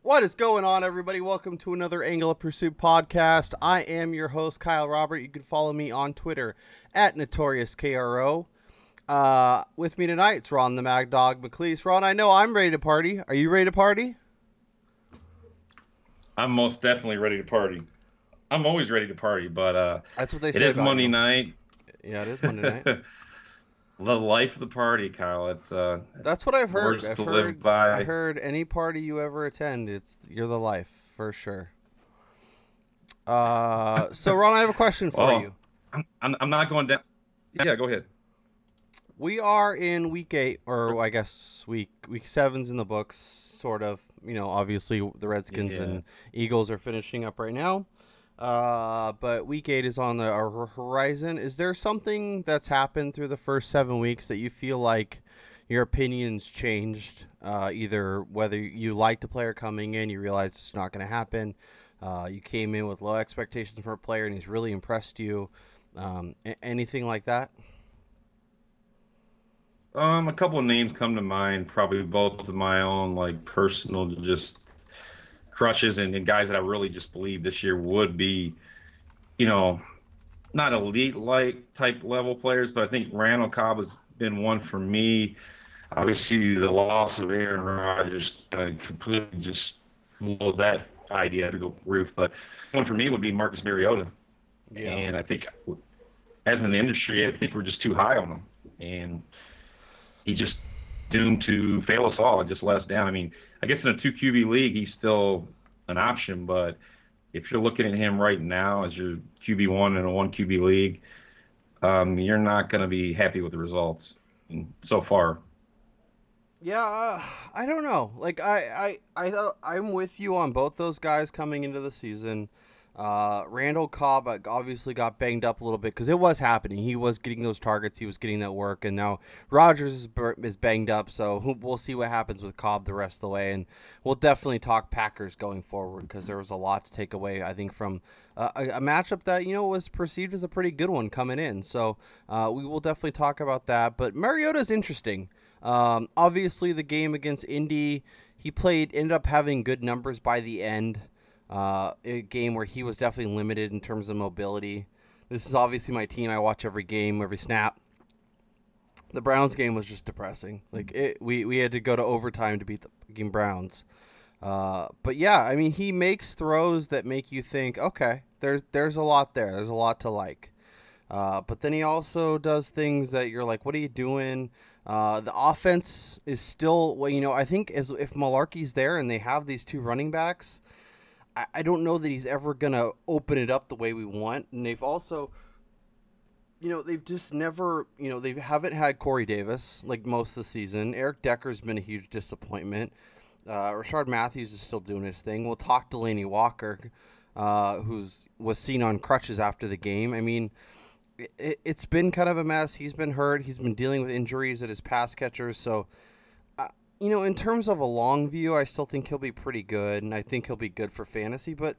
What is going on, everybody? Welcome to another Angle of Pursuit podcast. I am your host, Kyle Robert. You can follow me on Twitter at NotoriousKRO. With me tonight, it's Ron the Mad Dog McCleese. Ron, I know I'm ready to party. Are you ready to party? I'm most definitely ready to party. I'm always ready to party, but that's what they say. It is Monday night. Yeah, it is Monday night. The life of the party, Kyle. It's that's what I've heard. I I heard any party you ever attend, you're the life for sure. So Ron, I have a question for you. I'm not going down. Yeah, go ahead. We are in week 8, or I guess week 7's in the books, sort of. You know, obviously the Redskins and Eagles are finishing up right now. But week 8 is on the horizon. Is there something that's happened through the first 7 weeks that you feel like your opinions changed? Either whether you liked a player coming in, you realized it's not going to happen. You came in with low expectations for a player and he's really impressed you. Anything like that? A couple of names come to mind, probably both of my own, like, personal just crushes and guys that I really just believe this year would be, not elite-like type level players, but I think Randall Cobb has been one for me. Obviously, the loss of Aaron Rodgers completely just blows that idea through the roof. But one for me would be Marcus Mariota. Yeah. And I think as an industry, I think we're just too high on him. And he's just doomed to fail us all and just let us down. I mean, I guess in a 2 QB league, he's still an option, but if you're looking at him right now as your QB1 in a 1 QB league, you're not going to be happy with the results so far. Yeah, I don't know. Like I'm with you on both those guys coming into the season. Randall Cobb obviously got banged up a little bit because it was happening. He was getting those targets. He was getting that work. And now Rodgers is banged up. So we'll see what happens with Cobb the rest of the way. And we'll definitely talk Packers going forward because there was a lot to take away, I think, from a matchup that, was perceived as a pretty good one coming in. So we will definitely talk about that. But Mariota's interesting. Obviously, the game against Indy, he ended up having good numbers by the end. A game where he was definitely limited in terms of mobility. This is obviously my team. I watch every game, every snap. The Browns game was just depressing. We had to go to overtime to beat the fucking Browns. But yeah, I mean, he makes throws that make you think, okay, there's a lot there. There's a lot to like. But then he also does things that you're like, what are you doing? The offense is still, I think if Malarkey's there and they have these 2 running backs, I don't know that he's ever going to open it up the way we want. And they've also, they've just never, they haven't had Corey Davis like most of the season. Eric Decker's been a huge disappointment. Rashard Matthews is still doing his thing. We'll talk to Delanie Walker, was seen on crutches after the game. I mean, it's been kind of a mess. He's been hurt. He's been dealing with injuries at his pass catchers. So, in terms of a long view, I still think he'll be pretty good, and I think he'll be good for fantasy. But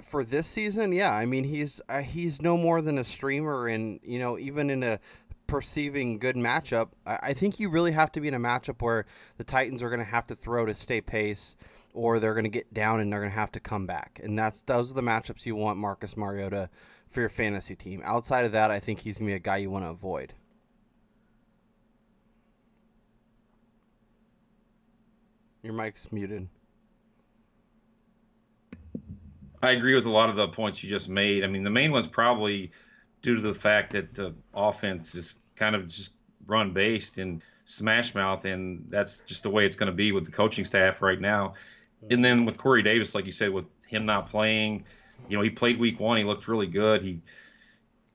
for this season, yeah, I mean, he's no more than a streamer, and even in a perceiving good matchup, I think you really have to be in a matchup where the Titans are going to have to throw to stay pace, or they're going to get down and they're going to have to come back, and those are the matchups you want Marcus Mariota for your fantasy team. Outside of that, I think he's going to be a guy you want to avoid. Your mic's muted. I agree with a lot of the points you just made. I mean, the main one's probably due to the fact that the offense is kind of just run-based and smash-mouth, and that's just the way it's going to be with the coaching staff right now. And then with Corey Davis, like you said, with him not playing, he played week 1. He looked really good. He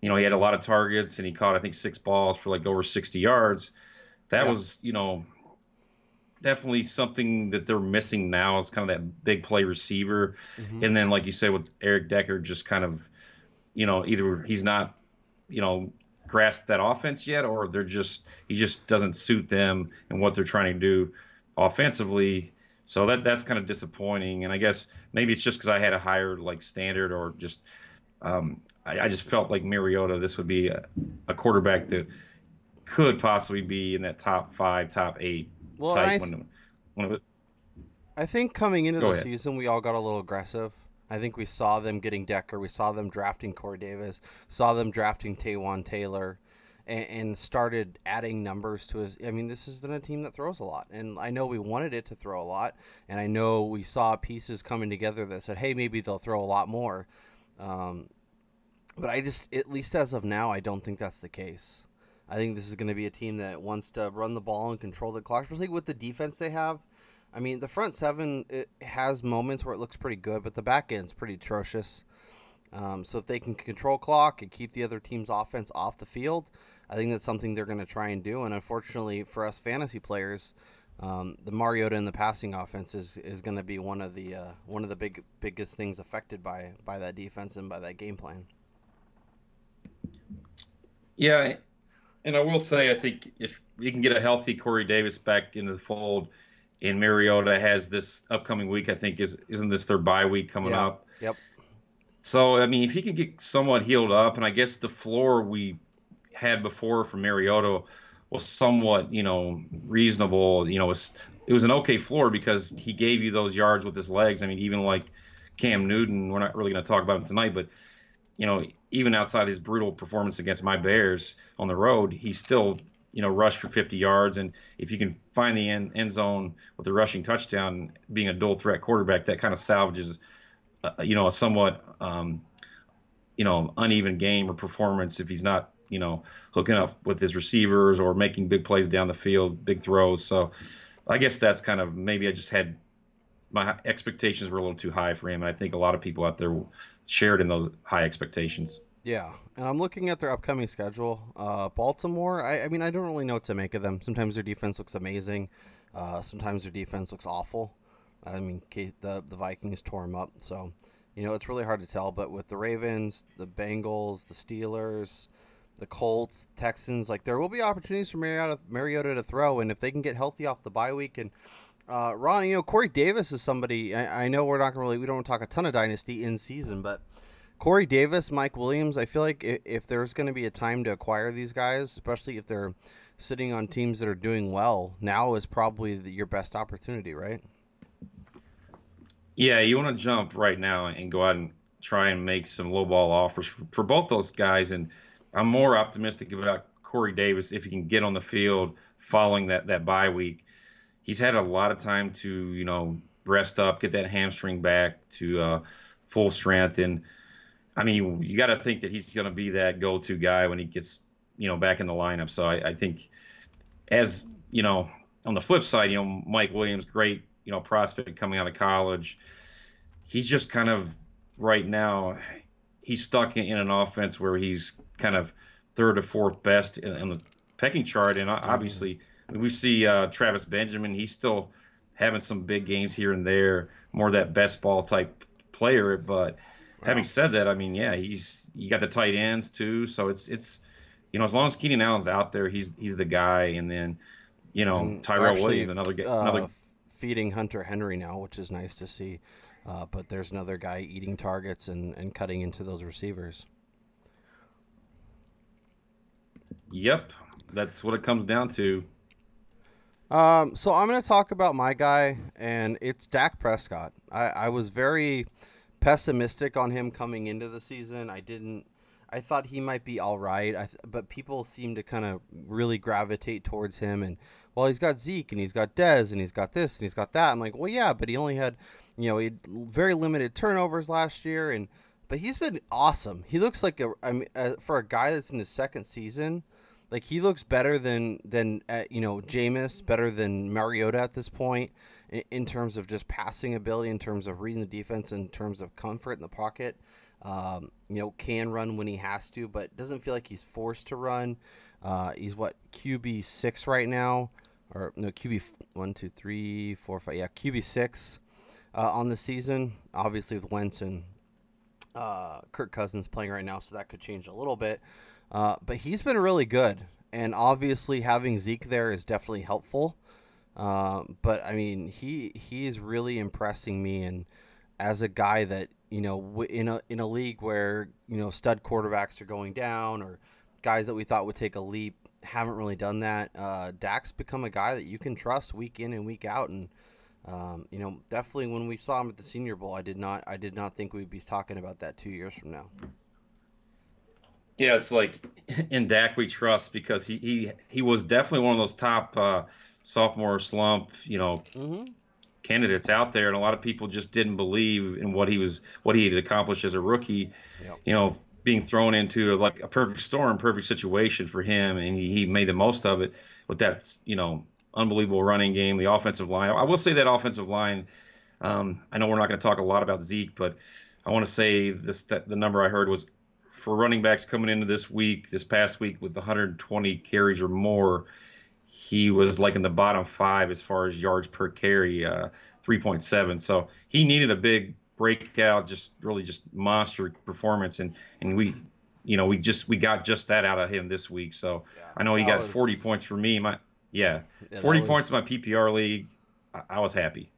had a lot of targets, and he caught, I think, 6 balls for like over 60 yards. That was, definitely something that they're missing now is kind of that big play receiver. Mm-hmm. And then, like you said, with Eric Decker, just kind of, either he's not, grasped that offense yet, or he just doesn't suit them and what they're trying to do offensively. So that's kind of disappointing. And I guess maybe it's just because I had a higher standard, or just I just felt like Mariota, this would be a quarterback that could possibly be in that top 5, top 8. Well, type I think coming into Go the ahead. season, we all got a little aggressive. I think we saw them getting Decker. We saw them drafting Corey Davis. Saw them drafting Taywan Taylor, and started adding numbers to his. I mean, this isn't a team that throws a lot, and I know we wanted it to throw a lot, and I know we saw pieces coming together that said, hey, maybe they'll throw a lot more. But I just, at least as of now, I don't think that's the case. I think this is going to be a team that wants to run the ball and control the clock, especially with the defense they have. I mean, the front seven, it has moments where it looks pretty good, but the back end's pretty atrocious. So if they can control clock and keep the other team's offense off the field, I think that's something they're going to try and do. And unfortunately for us fantasy players, the Mariota and the passing offense is going to be one of the biggest things affected by that defense and by that game plan. Yeah, and I will say, I think if you can get a healthy Corey Davis back into the fold, and Mariota has this upcoming week, I think isn't this their bye week coming up? Yep. So I mean, if he can get somewhat healed up, and I guess the floor we had before for Mariota was somewhat, reasonable. It was an okay floor because he gave you those yards with his legs. I mean, even like Cam Newton, we're not really going to talk about him tonight, but even outside his brutal performance against my Bears on the road, he still, rushed for 50 yards. And if you can find the end zone with a rushing touchdown, being a dual threat quarterback, that kind of salvages, a somewhat, uneven game or performance if he's not, hooking up with his receivers or making big plays down the field, big throws. So I guess that's kind of, maybe I just had, my expectations were a little too high for him. And I think a lot of people out there shared in those high expectations. Yeah, and I'm looking at their upcoming schedule. Baltimore, I mean, I don't really know what to make of them. Sometimes their defense looks amazing. Sometimes their defense looks awful. I mean, the Vikings tore them up. So, it's really hard to tell. But with the Ravens, the Bengals, the Steelers, the Colts, Texans, there will be opportunities for Mariota to throw. And if they can get healthy off the bye week and Ron, Corey Davis is somebody. I know we don't want to talk a ton of dynasty in season, but Corey Davis, Mike Williams, I feel like if there's going to be a time to acquire these guys, especially if they're sitting on teams that are doing well, now is probably your best opportunity, right? Yeah, you want to jump right now and go out and try and make some low ball offers for both those guys. And I'm more optimistic about Corey Davis if he can get on the field following that bye week. He's had a lot of time to, rest up, get that hamstring back to full strength. And, I mean, you got to think that he's going to be that go-to guy when he gets, back in the lineup. So I think as, on the flip side, Mike Williams, great, prospect coming out of college. He's just kind of right now, he's stuck in an offense where he's kind of third or fourth best in the pecking chart. And obviously – we see Travis Benjamin. He's still having some big games here and there, more that best ball type player. But having said that, I mean, yeah, you got the tight ends too. So it's as long as Keenan Allen's out there, he's the guy. And then Tyrone Williams, another feeding Hunter Henry now, which is nice to see. But there's another guy eating targets and cutting into those receivers. Yep, that's what it comes down to. So I'm going to talk about my guy, and it's Dak Prescott. I was very pessimistic on him coming into the season. I thought he might be all right, but people seem to kind of really gravitate towards him. And, well, he's got Zeke, and he's got Dez, and he's got this, and he's got that. I'm like, well, yeah, but he only had, he had very limited turnovers last year, but he's been awesome. He looks like for a guy that's in his second season, he looks better than Jameis, better than Mariota at this point in terms of just passing ability, in terms of reading the defense, in terms of comfort in the pocket. Can run when he has to, but doesn't feel like he's forced to run. He's QB 6 right now, or no, QB 1, 2, 3, 4, 5. Yeah, QB 6 on the season. Obviously with Wentz and Kirk Cousins playing right now, so that could change a little bit. But he's been really good, and obviously having Zeke there is definitely helpful. But I mean, he is really impressing me, and as a guy that in a league where stud quarterbacks are going down, or guys that we thought would take a leap haven't really done that. Dak's become a guy that you can trust week in and week out, and Definitely when we saw him at the Senior Bowl, I did not think we'd be talking about that 2 years from now. Yeah, it's like in Dak we trust because he was definitely one of those top sophomore slump, Mm-hmm. candidates out there, and a lot of people just didn't believe in what he had accomplished as a rookie. Yep. Being thrown into like a perfect storm, perfect situation for him, and he made the most of it with that unbelievable running game, the offensive line. I will say that offensive line. I know we're not going to talk a lot about Zeke, but I want to say that the number I heard was for running backs coming into this past week with 120 carries or more, he was like in the bottom 5 as far as yards per carry, 3.7. So he needed a big breakout, just monster performance, and we got just that out of him this week. So yeah, I know he got 40 points for me. 40 points in my PPR league. I was happy.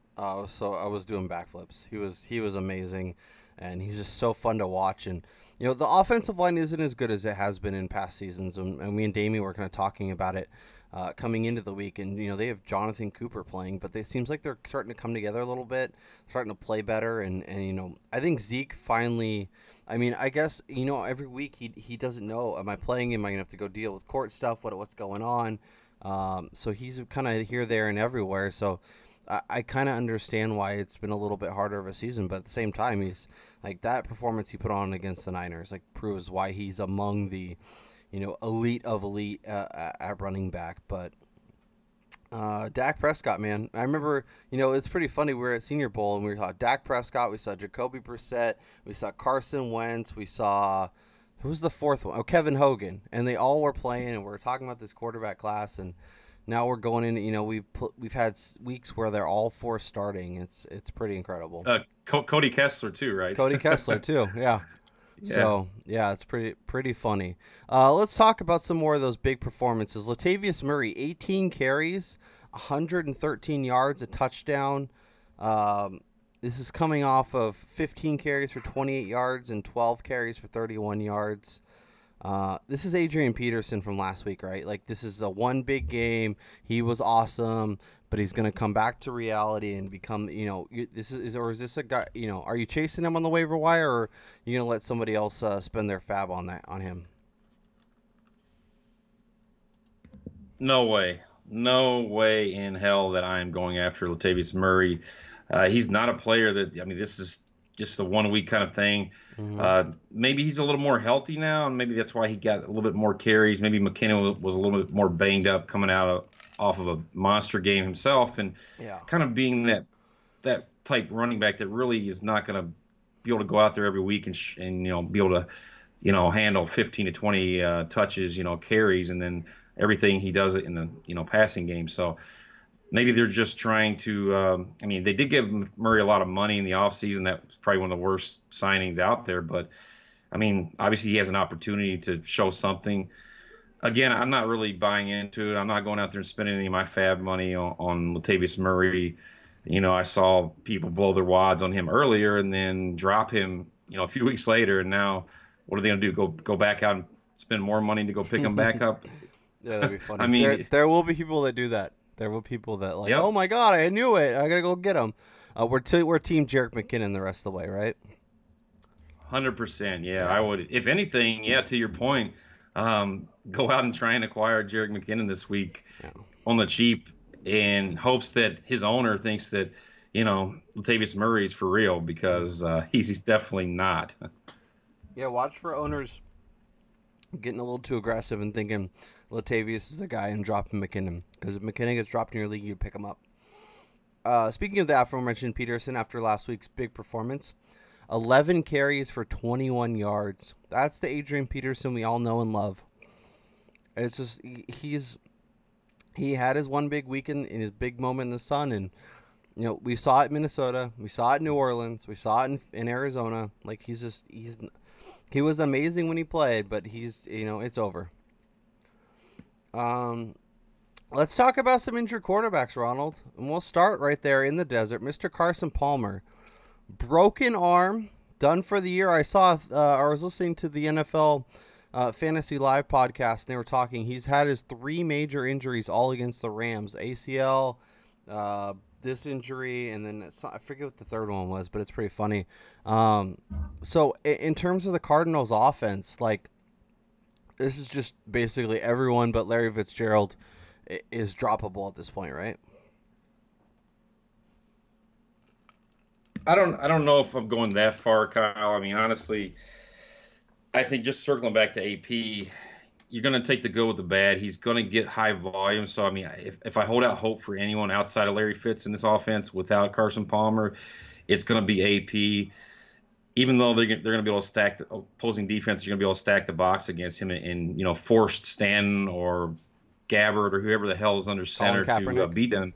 So I was doing backflips. He was amazing, and he's just so fun to watch. And the offensive line isn't as good as it has been in past seasons, and me and Damien were kind of talking about it coming into the week. And they have Jonathan Cooper playing, but it seems like they're starting to come together a little bit, starting to play better. And I think Zeke finally. I mean, I guess every week he doesn't know. Am I playing him? Am I gonna have to go deal with court stuff? What's going on? So he's kind of here, there, and everywhere. So I kind of understand why it's been a little bit harder of a season, but at the same time, he's like that performance he put on against the Niners proves why he's among the elite of elite at running back. But Dak Prescott, man, I remember it's pretty funny. We were at Senior Bowl and we saw Dak Prescott, we saw Jacoby Brissett, we saw Carson Wentz, we saw who's the fourth one? Oh, Kevin Hogan, and they all were playing, and we were talking about this quarterback class. And now we're going into, we've had weeks where they're all 4 starting. It's pretty incredible. Cody Kessler too, right? Cody Kessler too, yeah. Yeah. So yeah, it's pretty funny. Let's talk about some more of those big performances. Latavius Murray, 18 carries, 113 yards, a touchdown. This is coming off of 15 carries for 28 yards and 12 carries for 31 yards. This is Adrian Peterson from last week, right? This is a one big game. He was awesome, but he's going to come back to reality and become, is this a guy, are you chasing him on the waiver wire, or are you going to let somebody else spend their fab on him? No way in hell that I am going after Latavius Murray. He's not a player this is just a 1 week kind of thing. Mm-hmm. Maybe he's a little more healthy now, and maybe that's why he got a little bit more carries. Maybe McKinnon was a little bit more banged up coming off of a monster game himself, and kind of being that type running back that really is not going to be able to go out there every week and be able to handle 15 to 20 touches, carries, and then everything he does it in the passing game. So maybe they're just trying to they did give Murray a lot of money in the offseason. That was probably one of the worst signings out there. But, obviously he has an opportunity to show something. Again, I'm not really buying into it. I'm not going out there and spending any of my fab money on Latavius Murray. I saw people blow their wads on him earlier and then drop him, a few weeks later. And now what are they going to do? Go back out and spend more money to go pick him back up? Yeah, that'd be funny. There will be people that do that. There were people that oh my God, I knew it. I gotta go get him. We're team Jerick McKinnon the rest of the way, right? 100%. Yeah, I would. If anything, to your point, go out and try and acquire Jerick McKinnon this week on the cheap, in hopes that his owner thinks that Latavius Murray is for real, because he's definitely not. Yeah, watch for owners getting a little too aggressive and thinking Latavius is the guy and dropping McKinnon, because if McKinnon gets dropped in your league, you pick him up. Speaking of the aforementioned Peterson, after last week's big performance, 11 carries for 21 yards. That's the Adrian Peterson we all know and love. It's just he had his one big week in his big moment in the sun, and we saw it in Minnesota, we saw it in New Orleans, we saw it in Arizona. He was amazing when he played, but it's over. Let's talk about some injured quarterbacks, Ronald. And we'll start right there in the desert. Mr. Carson Palmer, broken arm, done for the year. I was listening to the NFL Fantasy Live podcast, and they were talking. He's had his 3 major injuries all against the Rams: ACL, this injury, and then I forget what the third one was, but it's pretty funny. So in terms of the Cardinals offense, like, this is just basically everyone but Larry Fitzgerald is droppable at this point, right? I don't know if I'm going that far, Kyle. I mean, honestly, I think just circling back to AP, you're going to take the good with the bad. He's going to get high volume. So, I mean, if I hold out hope for anyone outside of Larry Fitz in this offense without Carson Palmer, it's going to be AP. Even though they're going to be able to stack the opposing defense, you're going to be able to stack the box against him and forced Stanton or Gabbard or whoever the hell is under center to beat them.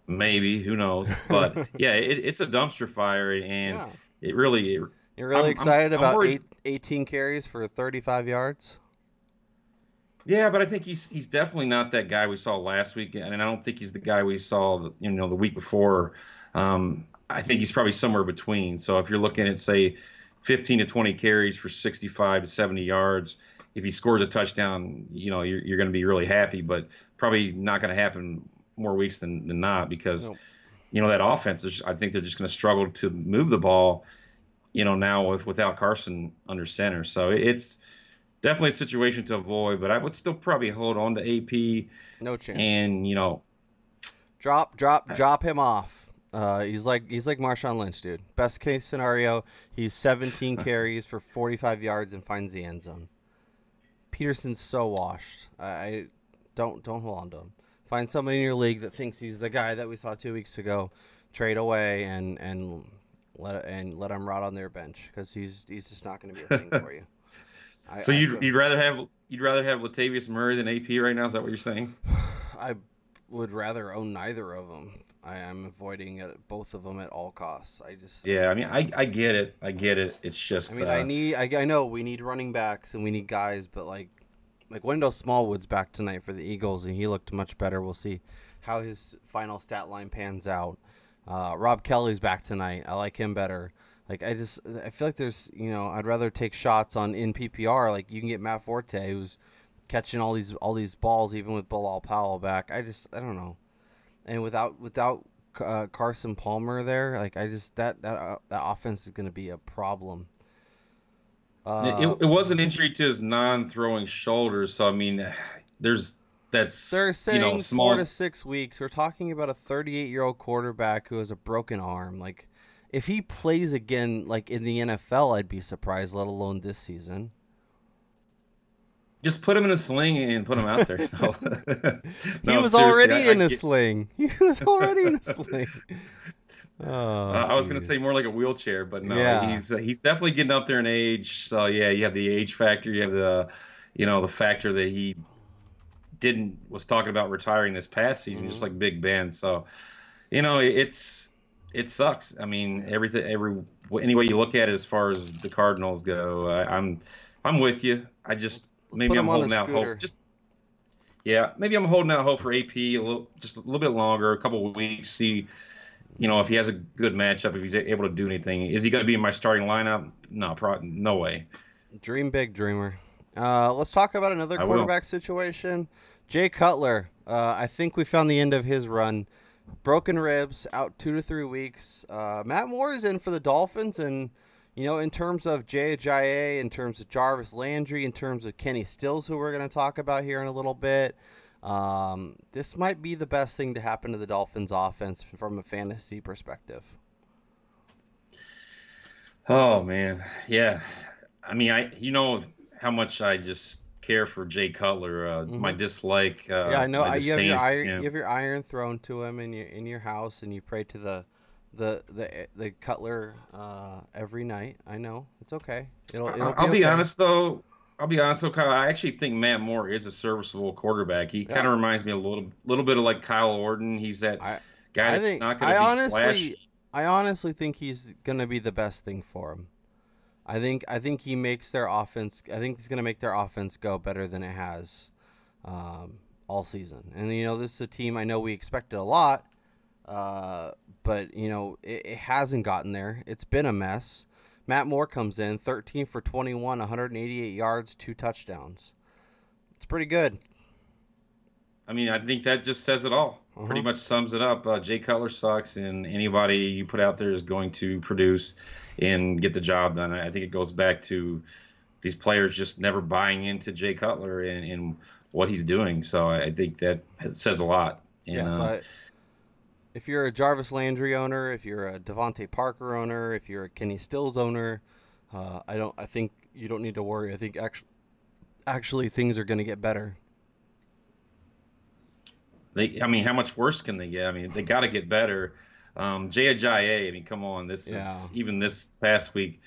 Maybe, who knows? But yeah, it's a dumpster fire, and it really. You're really excited about 18 carries for 35 yards. Yeah, but I think he's definitely not that guy we saw last week, and I don't think he's the guy we saw the week before. I think he's probably somewhere between. So if you're looking at, say, 15 to 20 carries for 65 to 70 yards, if he scores a touchdown, you're going to be really happy. But probably not going to happen more weeks than not because, that offense, I think they're just going to struggle to move the ball, now without Carson under center. So it's definitely a situation to avoid. But I would still probably hold on to AP. No chance. And, drop him off. He's like Marshawn Lynch, dude. Best case scenario, he's 17 carries for 45 yards and finds the end zone. Peterson's so washed. I don't hold on to him. Find somebody in your league that thinks he's the guy that we saw 2 weeks ago. Trade away and let him rot on their bench because he's just not going to be a thing for you. So you'd rather have Latavius Murray than AP right now? Is that what you're saying? I would rather own neither of them. I am avoiding both of them at all costs. I get it. It's just. I mean, I know we need running backs and we need guys, but like Wendell Smallwood's back tonight for the Eagles, and he looked much better. We'll see how his final stat line pans out. Rob Kelly's back tonight. I like him better. Like I feel like there's I'd rather take shots in PPR. Like you can get Matt Forte who's catching all these balls even with Bilal Powell back. I don't know. And without Carson Palmer there, like that offense is going to be a problem. It was an injury to his non-throwing shoulder, so I mean, they're saying small... 4 to 6 weeks. We're talking about a 38-year-old quarterback who has a broken arm. Like, if he plays again, like in the NFL, I'd be surprised. Let alone this season. Just put him in a sling and put him out there. He was already in a sling. He was already in a sling. I was going to say more like a wheelchair, but no, he's definitely getting up there in age. So yeah, you have the age factor. You have the factor that he was talking about retiring this past season, just like Big Ben. So, it sucks. I mean, any way you look at it, as far as the Cardinals go, I'm with you. Maybe I'm holding out hope. Maybe I'm holding out hope for AP a little bit longer, a couple of weeks. See, if he has a good matchup, if he's able to do anything. Is he going to be in my starting lineup? No, no way. Dream big, dreamer. Let's talk about another quarterback situation. Jay Cutler. I think we found the end of his run. Broken ribs, out 2 to 3 weeks. Matt Moore is in for the Dolphins, and in terms of Jay Ajayi, in terms of Jarvis Landry, in terms of Kenny Stills, who we're going to talk about here in a little bit, this might be the best thing to happen to the Dolphins offense from a fantasy perspective. Oh, man. Yeah. I mean, how much I just care for Jay Cutler, my dislike. I know. You have your iron thrown to him in your house, and you pray to the Cutler every night. I know it's okay. I'll be honest though, Kyle. I actually think Matt Moore is a serviceable quarterback. He kind of reminds me a little bit of like Kyle Orton. He's that guy that's not going to be flashy. I honestly think he's going to be the best thing for him. I think he makes their offense. I think he's going to make their offense go better than it has all season. And this is a team I know we expected a lot. But it hasn't gotten there. It's been a mess. Matt Moore comes in 13 for 21, 188 yards, 2 touchdowns. It's pretty good. I mean, I think that just says it all. pretty much sums it up. Jay Cutler sucks, and anybody you put out there is going to produce and get the job done. I think it goes back to these players just never buying into Jay Cutler and what he's doing. So I think that says a lot. And, Yeah, if you're a Jarvis Landry owner, if you're a Devontae Parker owner, if you're a Kenny Stills owner, I think you don't need to worry. I think actually things are going to get better. I mean, how much worse can they get? I mean, they got to get better. Jay Ajayi, I mean, come on. This is even this past week,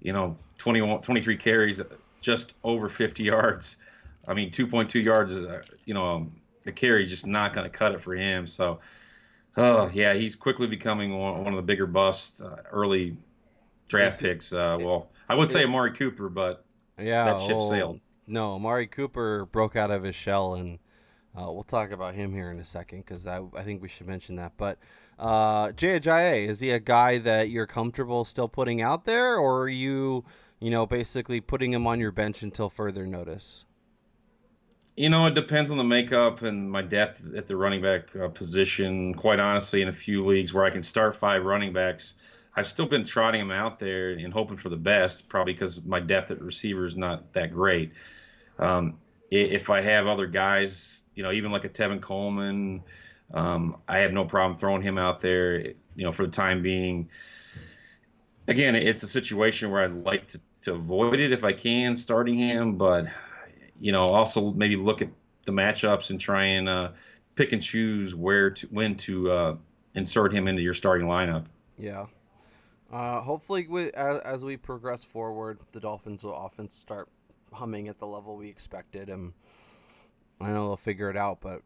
23 carries, just over 50 yards. I mean, 2.2 yards is, the carry is just not going to cut it for him. So, yeah, he's quickly becoming one of the bigger busts, early draft picks. Well, I would say Amari Cooper, but that ship sailed. No, Amari Cooper broke out of his shell, and we'll talk about him here in a second because I think we should mention that. But Jay Ajayi, is he a guy that you're comfortable still putting out there, or are you, basically putting him on your bench until further notice? It depends on the makeup and my depth at the running back position. Quite honestly, in a few leagues where I can start 5 running backs, I've still been trotting them out there and hoping for the best, probably because my depth at receiver is not that great. If I have other guys, even like a Tevin Coleman, I have no problem throwing him out there, for the time being. Again, it's a situation where I'd like to avoid it if I can, starting him, but also maybe look at the matchups and try and pick and choose when to insert him into your starting lineup. Yeah. Hopefully, as we progress forward, the Dolphins will often start humming at the level we expected, and I know they'll figure it out, but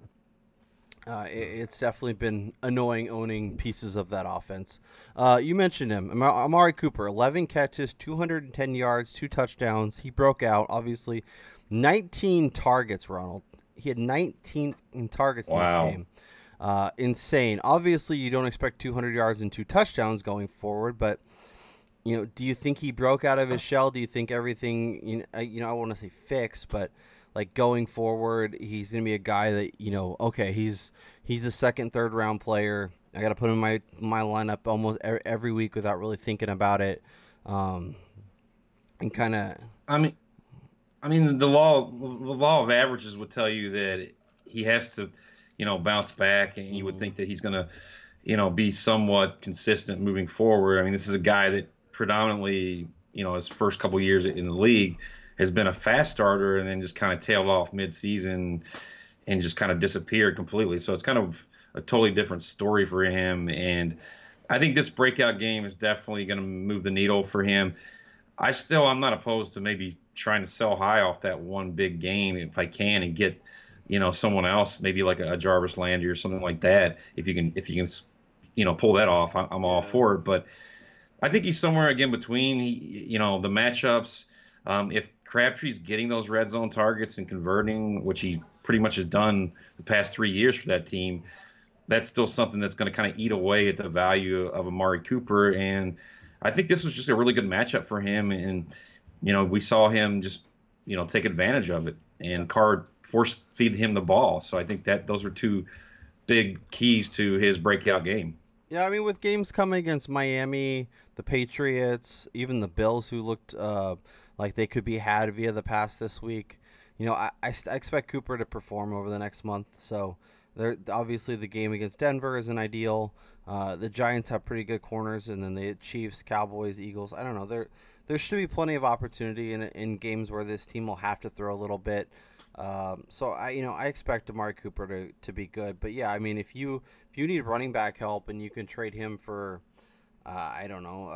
it's definitely been annoying owning pieces of that offense. You mentioned him, Amari Cooper, 11 catches, 210 yards, 2 touchdowns. He broke out, obviously. 19 targets, Ronald. He had 19 targets in this game. Insane. Obviously, you don't expect 200 yards and 2 touchdowns going forward, but do you think he broke out of his shell? Do you think everything, I want to say fixed, but like going forward, he's going to be a guy that, okay, he's a second, third round player. I got to put him in my lineup almost every week without really thinking about it. And kind of, I mean, the law of averages would tell you that he has to, bounce back, and you would think that he's going to, be somewhat consistent moving forward. I mean, this is a guy that predominantly, his first couple years in the league has been a fast starter and then just kind of tailed off midseason and just kind of disappeared completely. So it's kind of a totally different story for him. And I think this breakout game is definitely going to move the needle for him. I'm not opposed to maybe trying to sell high off that one big game if I can and get, someone else, maybe like a Jarvis Landry or something like that. If you can, pull that off, I'm all for it. But I think he's somewhere again between, the matchups. If Crabtree's getting those red zone targets and converting, which he pretty much has done the past 3 years for that team, that's still something that's going to kind of eat away at the value of Amari Cooper. And I think this was just a really good matchup for him. And, we saw him just, take advantage of it, and Card force feed him the ball. So I think that those were 2 big keys to his breakout game. Yeah, I mean, with games coming against Miami, the Patriots, even the Bills, who looked like they could be had via the pass this week, I expect Cooper to perform over the next month. So obviously the game against Denver isn't ideal. The Giants have pretty good corners, and then the Chiefs, Cowboys, Eagles. I don't know. There should be plenty of opportunity in games where this team will have to throw a little bit. So I expect Amari Cooper to be good. But yeah, I mean, if you need running back help and you can trade him for I don't know,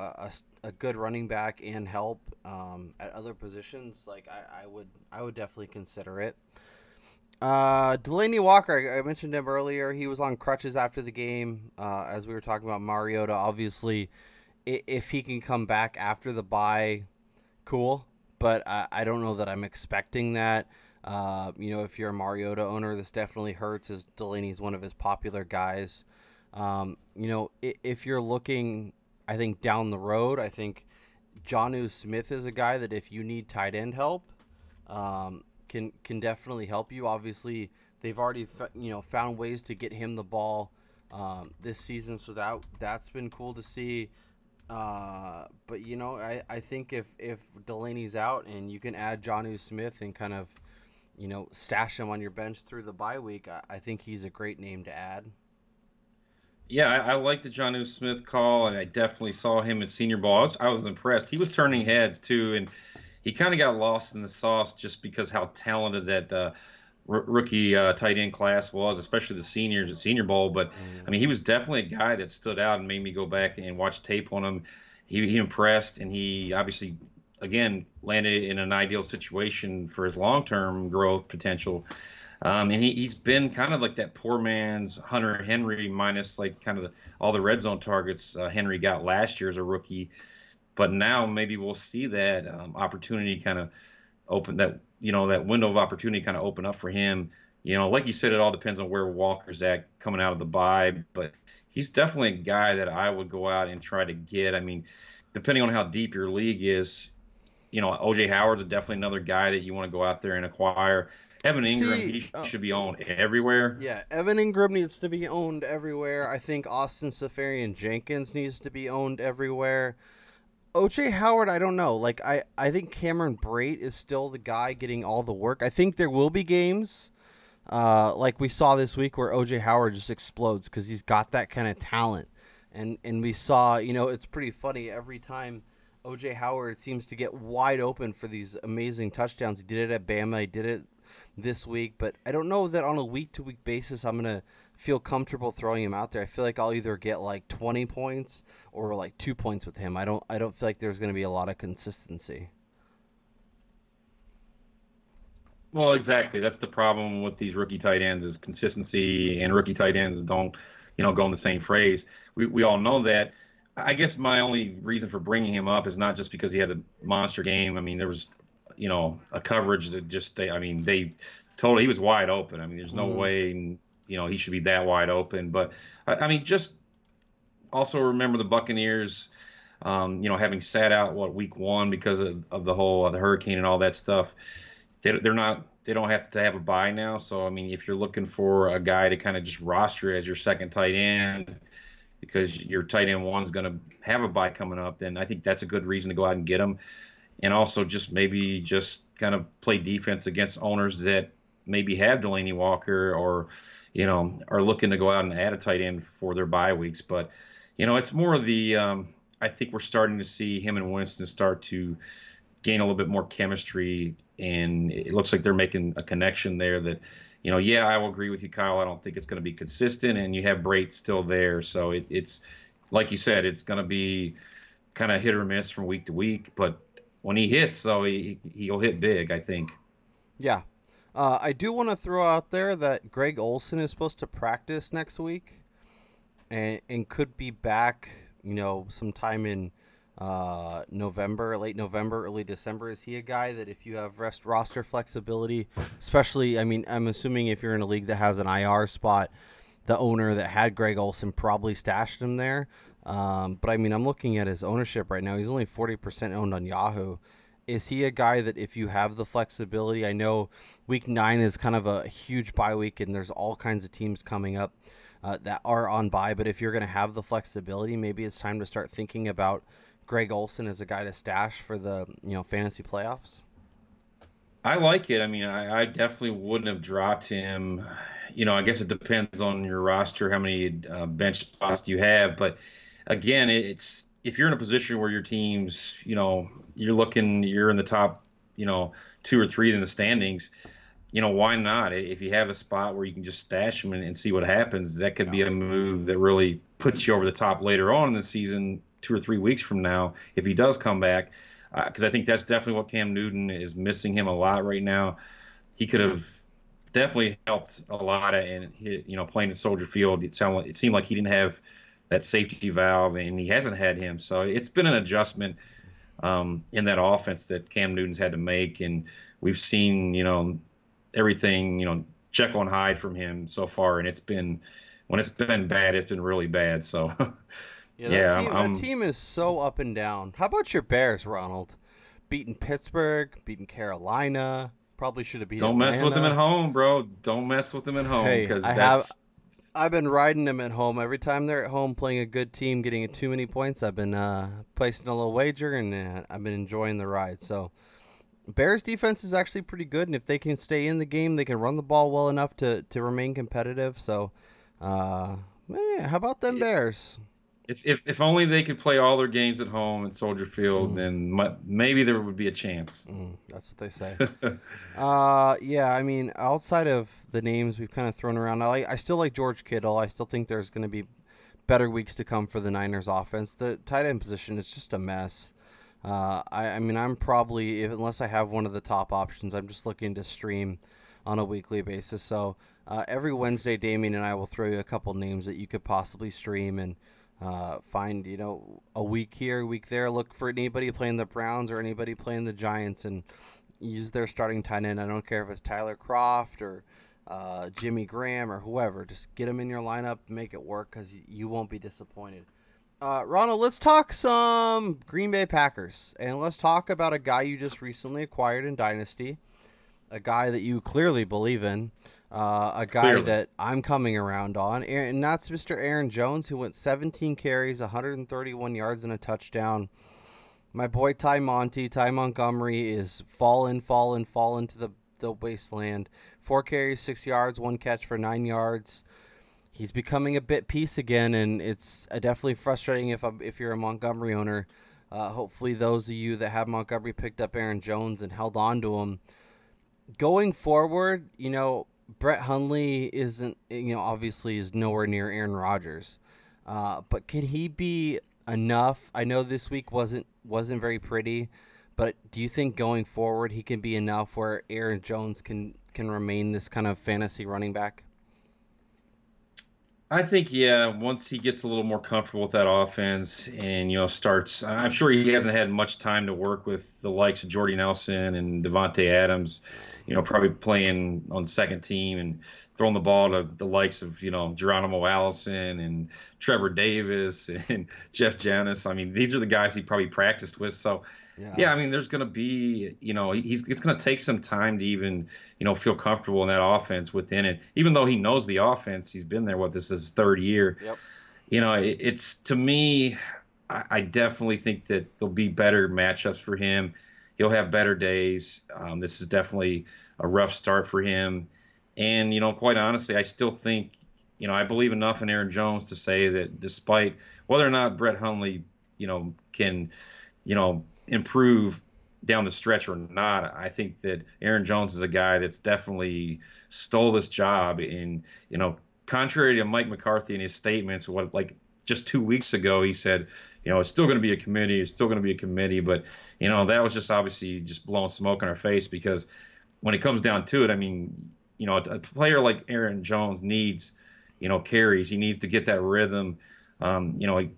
a good running back and help at other positions, like I would definitely consider it. Delanie Walker, I mentioned him earlier. He was on crutches after the game, as we were talking about Mariota. Obviously, if he can come back after the bye, cool. But I don't know that I'm expecting that. If you're a Mariota owner, this definitely hurts, as Delanie's one of his popular guys. If you're looking, I think, down the road, I think Jonnu Smith is a guy that if you need tight end help, can definitely help you. Obviously, they've already found ways to get him the ball this season, so that's been cool to see. But I think if Delanie's out and you can add Jonnu Smith and kind of stash him on your bench through the bye week, I think he's a great name to add. Yeah, I like the Jonnu Smith call, and I definitely saw him at Senior Bowl. I was impressed. He was turning heads too, and he kind of got lost in the sauce just because how talented that rookie tight end class was, especially the seniors at Senior Bowl. But I mean, he was definitely a guy that stood out and made me go back and watch tape on him. He impressed, and he obviously again landed in an ideal situation for his long-term growth potential. And he's been kind of like that poor man's Hunter Henry minus like kind of all the red zone targets Henry got last year as a rookie. But now maybe we'll see that opportunity kind of open, that window of opportunity kind of open up for him. Like you said, it all depends on where Walker's at coming out of the bye. But he's definitely a guy that I would go out and try to get. I mean, depending on how deep your league is, O.J. Howard's definitely another guy that you want to go out there and acquire. Evan Ingram, he should be owned everywhere. Yeah, Evan Ingram needs to be owned everywhere. I think Austin Seferian-Jenkins needs to be owned everywhere. O.J. Howard, I don't know. Like, I think Cameron Brate is still the guy getting all the work. I think there will be games like we saw this week where O.J. Howard just explodes because he's got that kind of talent. And we saw, it's pretty funny every time O.J. Howard seems to get wide open for these amazing touchdowns. He did it at Bama. He did it this week, but I don't know that on a week-to-week basis I'm going to feel comfortable throwing him out there. I feel like I'll either get like 20 points or like 2 points with him. I don't feel like there's going to be a lot of consistency. Well, exactly. That's the problem with these rookie tight ends is consistency, and rookie tight ends don't, go in the same phrase. We all know that. I guess my only reason for bringing him up is not just because he had a monster game. I mean, there was a coverage that they totally, he was wide open. I mean, there's no way, he should be that wide open. But, I mean, just also remember the Buccaneers, having sat out, week one because of the whole the hurricane and all that stuff. They don't have to have a bye now. So, I mean, if you're looking for a guy to kind of just roster as your second tight end because your tight end one's going to have a bye coming up, then I think that's a good reason to go out and get him. And also just maybe just kind of play defense against owners that maybe have Delanie Walker or, are looking to go out and add a tight end for their bye weeks. But, it's more of the I think we're starting to see him and Winston start to gain a little bit more chemistry, and it looks like they're making a connection there that, I will agree with you, Kyle. I don't think it's going to be consistent, and you have Brate still there. So it's like you said, it's going to be kind of hit or miss from week to week, but when he hits, though, he'll hit big, I think. Yeah. I do want to throw out there that Greg Olson is supposed to practice next week and could be back, sometime in November, late November, early December. Is he a guy that if you have roster flexibility, especially, I mean, I'm assuming if you're in a league that has an IR spot, the owner that had Greg Olson probably stashed him there. But I mean, I'm looking at his ownership right now. He's only 40% owned on Yahoo. Is he a guy that if you have the flexibility, I know week 9 is kind of a huge bye week and there's all kinds of teams coming up that are on bye. But if you're going to have the flexibility, maybe it's time to start thinking about Greg Olson as a guy to stash for the, fantasy playoffs. I like it. I mean, I definitely wouldn't have dropped him. I guess it depends on your roster, how many bench spots you have, but again, it's if you're in a position where your team's, you're in the top, 2 or 3 in the standings, why not? If you have a spot where you can just stash them and see what happens, that could be a move that really puts you over the top later on in the season, 2 or 3 weeks from now, if he does come back. Because I think that's definitely what Cam Newton is missing him a lot right now. He could have definitely helped a lot and playing at Soldier Field. It seemed like he didn't have that safety valve, and he hasn't had him. So it's been an adjustment in that offense that Cam Newton's had to make, and we've seen everything Jekyll and Hyde from him so far, and when it's been bad, it's been really bad. So that team is so up and down. How about your Bears, Ronald? Beating Pittsburgh, beating Carolina, Probably should have beat Don't mess with them at Atlanta. home, bro. Don't mess with them at home Hey, because that's I've been riding them at home. Every time they're at home playing a good team, getting too many points, I've been placing a little wager, and I've been enjoying the ride. So Bears defense is actually pretty good, and if they can stay in the game, they can run the ball well enough to remain competitive. So, man, how about them Bears? if only they could play all their games at home at Soldier Field, then maybe there would be a chance. That's what they say. Yeah, I mean, outside of the names we've kind of thrown around, I still like George Kittle. I still think there's going to be better weeks to come for the Niners offense. The tight end position is just a mess. I mean, I'm probably, unless I have one of the top options, I'm just looking to stream on a weekly basis. So every Wednesday, Damien and I will throw you a couple names that you could possibly stream and find, a week here, a week there. Look for anybody playing the Browns or anybody playing the Giants and use their starting tight end. I don't care if it's Tyler Kroft or Jimmy Graham or whoever. Just get them in your lineup, make it work because you won't be disappointed. Ronald, let's talk some Green Bay Packers, and let's talk about a guy you just recently acquired in Dynasty, a guy that you clearly believe in, a guy that I'm coming around on, and that's Mr. Aaron Jones, who went 17 carries, 131 yards, and a touchdown. My boy Ty Montgomery is fallen to the wasteland. 4 carries, 6 yards, 1 catch for 9 yards. He's becoming a bit piece again, and it's definitely frustrating if you're a Montgomery owner. Hopefully those of you that have Montgomery picked up Aaron Jones and held on to him. Going forward, Brett Hundley isn't, obviously is nowhere near Aaron Rodgers. But can he be enough? I know this week wasn't very pretty, but do you think going forward he can be enough where Aaron Jones can remain this kind of fantasy running back? I think, yeah, once he gets a little more comfortable with that offense and, starts, I'm sure he hasn't had much time to work with the likes of Jordy Nelson and Devontae Adams, probably playing on the second team and throwing the ball to the likes of, Geronimo Allison and Trevor Davis and Jeff Janis. I mean, these are the guys he probably practiced with. So, yeah, I mean, there's going to be, it's going to take some time to even, feel comfortable in that offense within it. Even though he knows the offense, he's been there, this is his third year. Yep. It's to me, I definitely think that there'll be better matchups for him. He'll have better days. This is definitely a rough start for him. And, quite honestly, I still think, I believe enough in Aaron Jones to say that despite whether or not Brett Hundley, can, improve down the stretch or not, I think that Aaron Jones is a guy that's definitely stole this job. And, contrary to Mike McCarthy and his statements, just 2 weeks ago, he said, it's still going to be a committee. It's still going to be a committee. But, that was just obviously just blowing smoke in our face because when it comes down to it, I mean, a player like Aaron Jones needs, carries. He needs to get that rhythm. He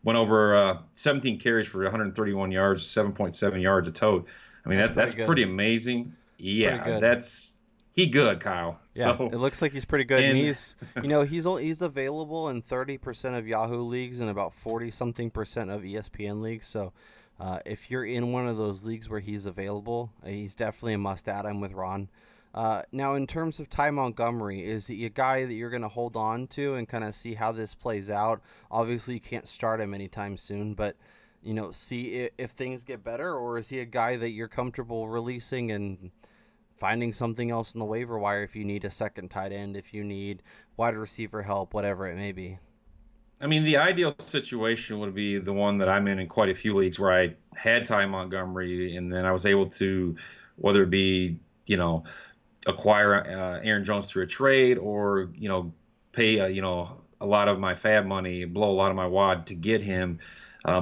went over 17 carries for 131 yards, 7.7 yards a tote. I mean, that's pretty amazing. Yeah, he good, Kyle. Yeah, so, it looks like he's pretty good. And he's, he's available in 30% of Yahoo leagues and about 40-something% of ESPN leagues. So if you're in one of those leagues where he's available, he's definitely a must-add. I'm with Ron. Now, in terms of Ty Montgomery, is he a guy that you're going to hold on to and kind of see how this plays out? Obviously, you can't start him anytime soon, but, see if things get better, or is he a guy that you're comfortable releasing and finding something else in the waiver wire if you need a second tight end, if you need wide receiver help, whatever it may be? I mean, the ideal situation would be the one that I'm in quite a few leagues where I had Ty Montgomery, and then I was able to, whether it be, acquire Aaron Jones through a trade or, pay, a lot of my fab money, blow a lot of my wad to get him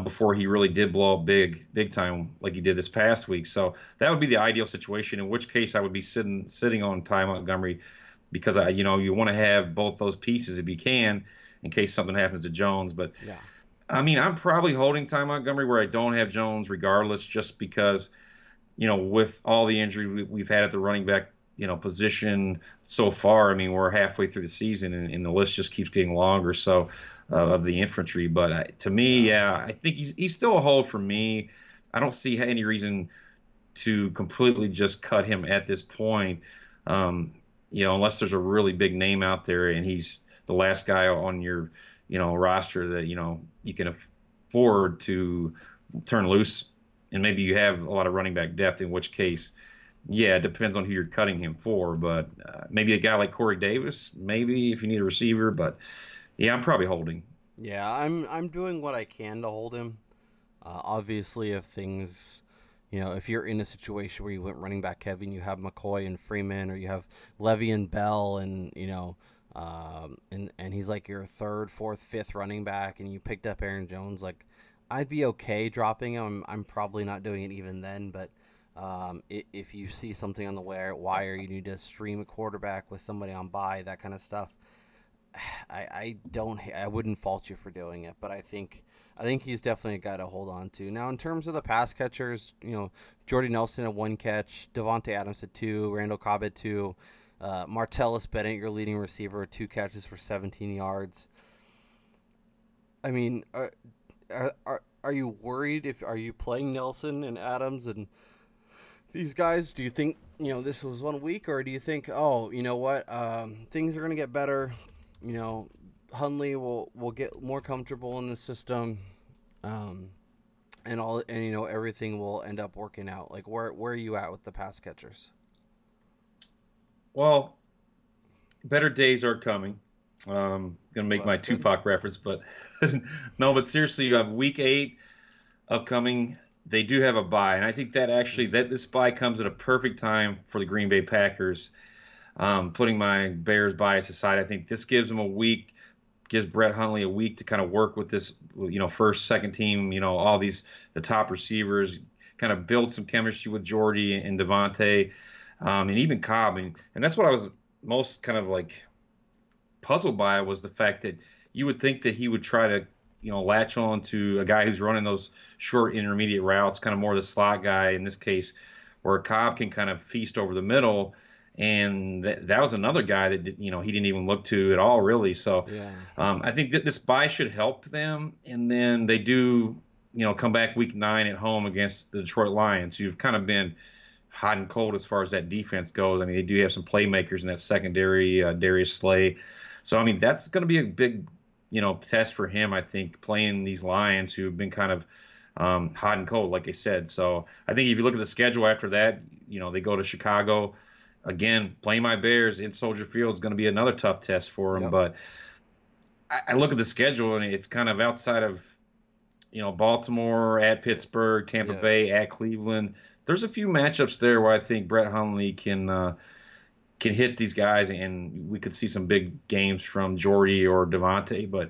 before he really did blow up big time like he did this past week. So that would be the ideal situation, in which case I would be sitting on Ty Montgomery because, you want to have both those pieces if you can in case something happens to Jones. But, yeah. I mean, I'm probably holding Ty Montgomery where I don't have Jones regardless just because, with all the injury we've had at the running back, position so far. I mean, we're halfway through the season, and the list just keeps getting longer. So, of the infantry, but to me, yeah, I think he's still a hold for me. I don't see any reason to completely just cut him at this point. Unless there's a really big name out there and he's the last guy on your, roster that, you can afford to turn loose. And maybe you have a lot of running back depth, in which case, yeah, it depends on who you're cutting him for. But maybe a guy like Corey Davis, maybe if you need a receiver. But yeah, I'm probably holding. Yeah, I'm doing what I can to hold him. Obviously, if things, if you're in a situation where you went running back heavy and you have McCoy and Freeman, or you have Levy and Bell, and and he's like your third, fourth, fifth running back, and you picked up Aaron Jones, like I'd be okay dropping him. I'm probably not doing it even then, but if you see something on the wire, you need to stream a quarterback with somebody on bye, that kind of stuff. I wouldn't fault you for doing it, but I think he's definitely a guy to hold on to. Now, in terms of the pass catchers, Jordy Nelson had 1 catch, Devontae Adams had 2, Randall Cobb had 2, Martavis Bryant, your leading receiver, 2 catches for 17 yards. I mean, are you worried? Are you playing Nelson and Adams and these guys? Do you think this was 1 week, or do you think, oh, you know what, things are gonna get better? Hundley will get more comfortable in the system, and everything will end up working out. Like, where are you at with the pass catchers? Well, better days are coming. Gonna make my Tupac reference, but no. But seriously, you have week 8 upcoming. They do have a bye, and I think that this bye comes at a perfect time for the Green Bay Packers. Putting my Bears bias aside, I think this gives them a week, gives Brett Hundley a week to kind of work with this, first, second team, all the top receivers, kind of build some chemistry with Jordy and Devontae, and even Cobb. And that's what I was most kind of like puzzled by, was the fact that you would think that he would try to, latch on to a guy who's running those short intermediate routes, kind of more the slot guy in this case, where Cobb can kind of feast over the middle. And that was another guy that he didn't even look to at all, really. So yeah. I think that this bye should help them. And then they do, come back week 9 at home against the Detroit Lions, who've kind of been hot and cold as far as that defense goes. I mean, they do have some playmakers in that secondary, Darius Slay. So, I mean, that's going to be a big, test for him, I think, playing these Lions who have been kind of hot and cold, like I said. So I think if you look at the schedule after that, they go to Chicago. Again, playing my Bears in Soldier Field is going to be another tough test for them. Yep. But I look at the schedule, and it's kind of outside of, Baltimore, at Pittsburgh, Tampa Bay, at Cleveland. There's a few matchups there where I think Brett Hundley can hit these guys, and we could see some big games from Jordy or Devontae. But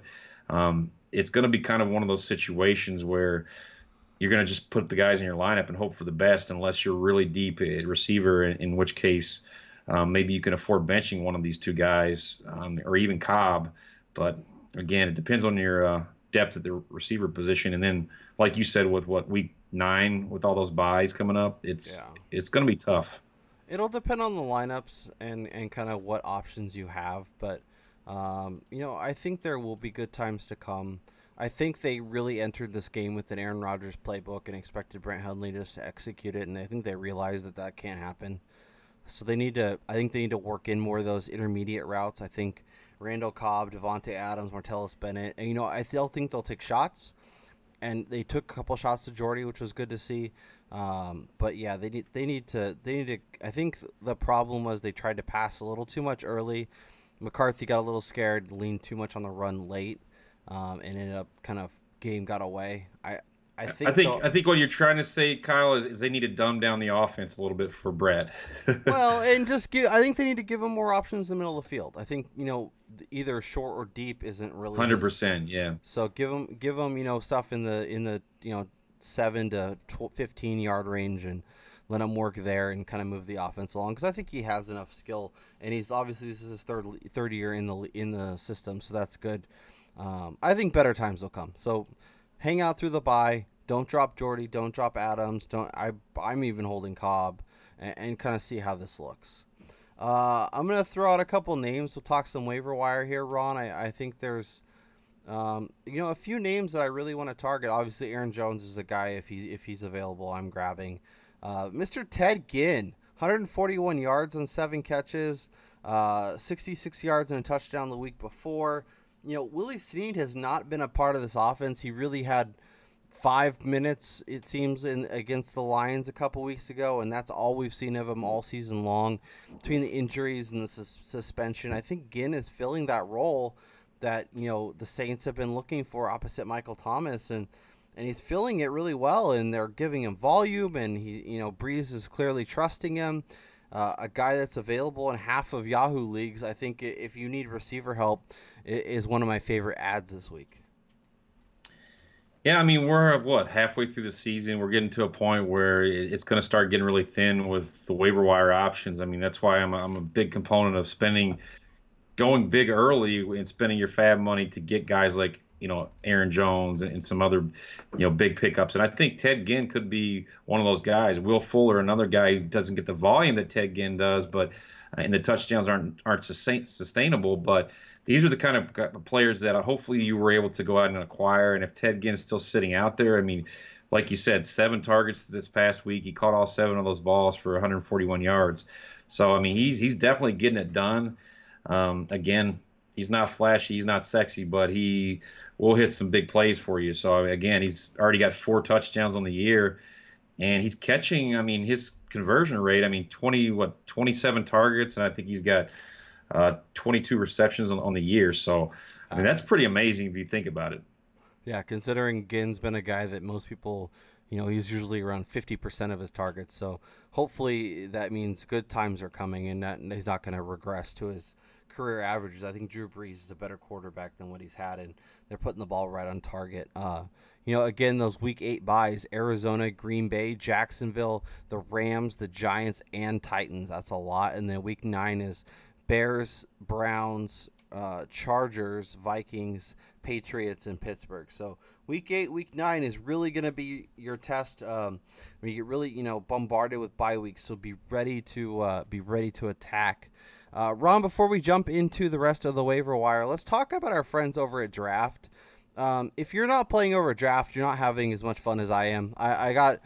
it's going to be kind of one of those situations where you're going to just put the guys in your lineup and hope for the best, unless you're really deep at receiver, in which case maybe you can afford benching one of these 2 guys, or even Cobb. But again, it depends on your depth at the receiver position. And then, like you said, with week 9, with all those buys coming up, it's going to be tough. It'll depend on the lineups and kind of what options you have. But, I think there will be good times to come. I think they really entered this game with an Aaron Rodgers playbook and expected Brett Hundley just to execute it, and I think they realized that can't happen. So I think they need to work in more of those intermediate routes. I think Randall Cobb, Devontae Adams, Martavis Bryant, and I still think they'll take shots, and they took a couple shots to Jordy, which was good to see. But yeah, they need to. I think the problem was they tried to pass a little too much early. McCarthy got a little scared, leaned too much on the run late. And ended up kind of game got away. I think what you're trying to say, Kyle, is they need to dumb down the offense a little bit for Brett. Well, and I think they need to give him more options in the middle of the field. I think either short or deep isn't really 100%. Yeah. So give him stuff in the 7 to 15 yard range, and let him work there and kind of move the offense along, because I think he has enough skill, and he's obviously, this is his third year in the system, so that's good. I think better times will come. So hang out through the bye. Don't drop Jordy. Don't drop Adams. I'm even holding Cobb, and kind of see how this looks. I'm going to throw out a couple names. We'll talk some waiver wire here, Ron. I think there's a few names that I really want to target. Obviously, Aaron Jones is the guy. If he's available, I'm grabbing. Mr. Ted Ginn, 141 yards on 7 catches, 66 yards and a touchdown the week before. Willie Snead has not been a part of this offense. He really had 5 minutes, it seems, against the Lions a couple weeks ago, and that's all we've seen of him all season long. Between the injuries and the suspension, I think Ginn is filling that role that the Saints have been looking for opposite Michael Thomas, and he's filling it really well. And they're giving him volume, and Breeze is clearly trusting him. A guy that's available in half of Yahoo leagues. I think if you need receiver help, is one of my favorite ads this week. Yeah, I mean, we're halfway through the season. We're getting to a point where it's going to start getting really thin with the waiver wire options. I mean, that's why I'm a big component of going big early and spending your fab money to get guys like Aaron Jones and some other big pickups. And I think Ted Ginn could be one of those guys. Will Fuller, another guy who doesn't get the volume that Ted Ginn does, but and the touchdowns aren't sustainable, but these are the kind of players that hopefully you were able to go out and acquire. And if Ted Ginn is still sitting out there, I mean, like you said, 7 targets this past week. He caught all 7 of those balls for 141 yards. So, I mean, he's definitely getting it done. Again, he's not flashy, he's not sexy, but he will hit some big plays for you. So, again, he's already got 4 touchdowns on the year. And he's catching, I mean, his conversion rate, I mean, 27 targets, and I think he's got 22 receptions on the year. So, I mean, that's pretty amazing if you think about it. Yeah, considering Ginn's been a guy that most people, he's usually around 50% of his targets. So hopefully that means good times are coming and that he's not going to regress to his career averages. I think Drew Brees is a better quarterback than what he's had, and they're putting the ball right on target. Again, those Week 8 buys, Arizona, Green Bay, Jacksonville, the Rams, the Giants, and Titans. That's a lot. And then Week 9 is Bears, Browns, Chargers, Vikings, Patriots, and Pittsburgh. So Week 8, Week 9 is really going to be your test. When you get really, bombarded with bye weeks, so be ready to attack. Ron, before we jump into the rest of the waiver wire, let's talk about our friends over at Draft. If you're not playing over Draft, you're not having as much fun as I am. I got,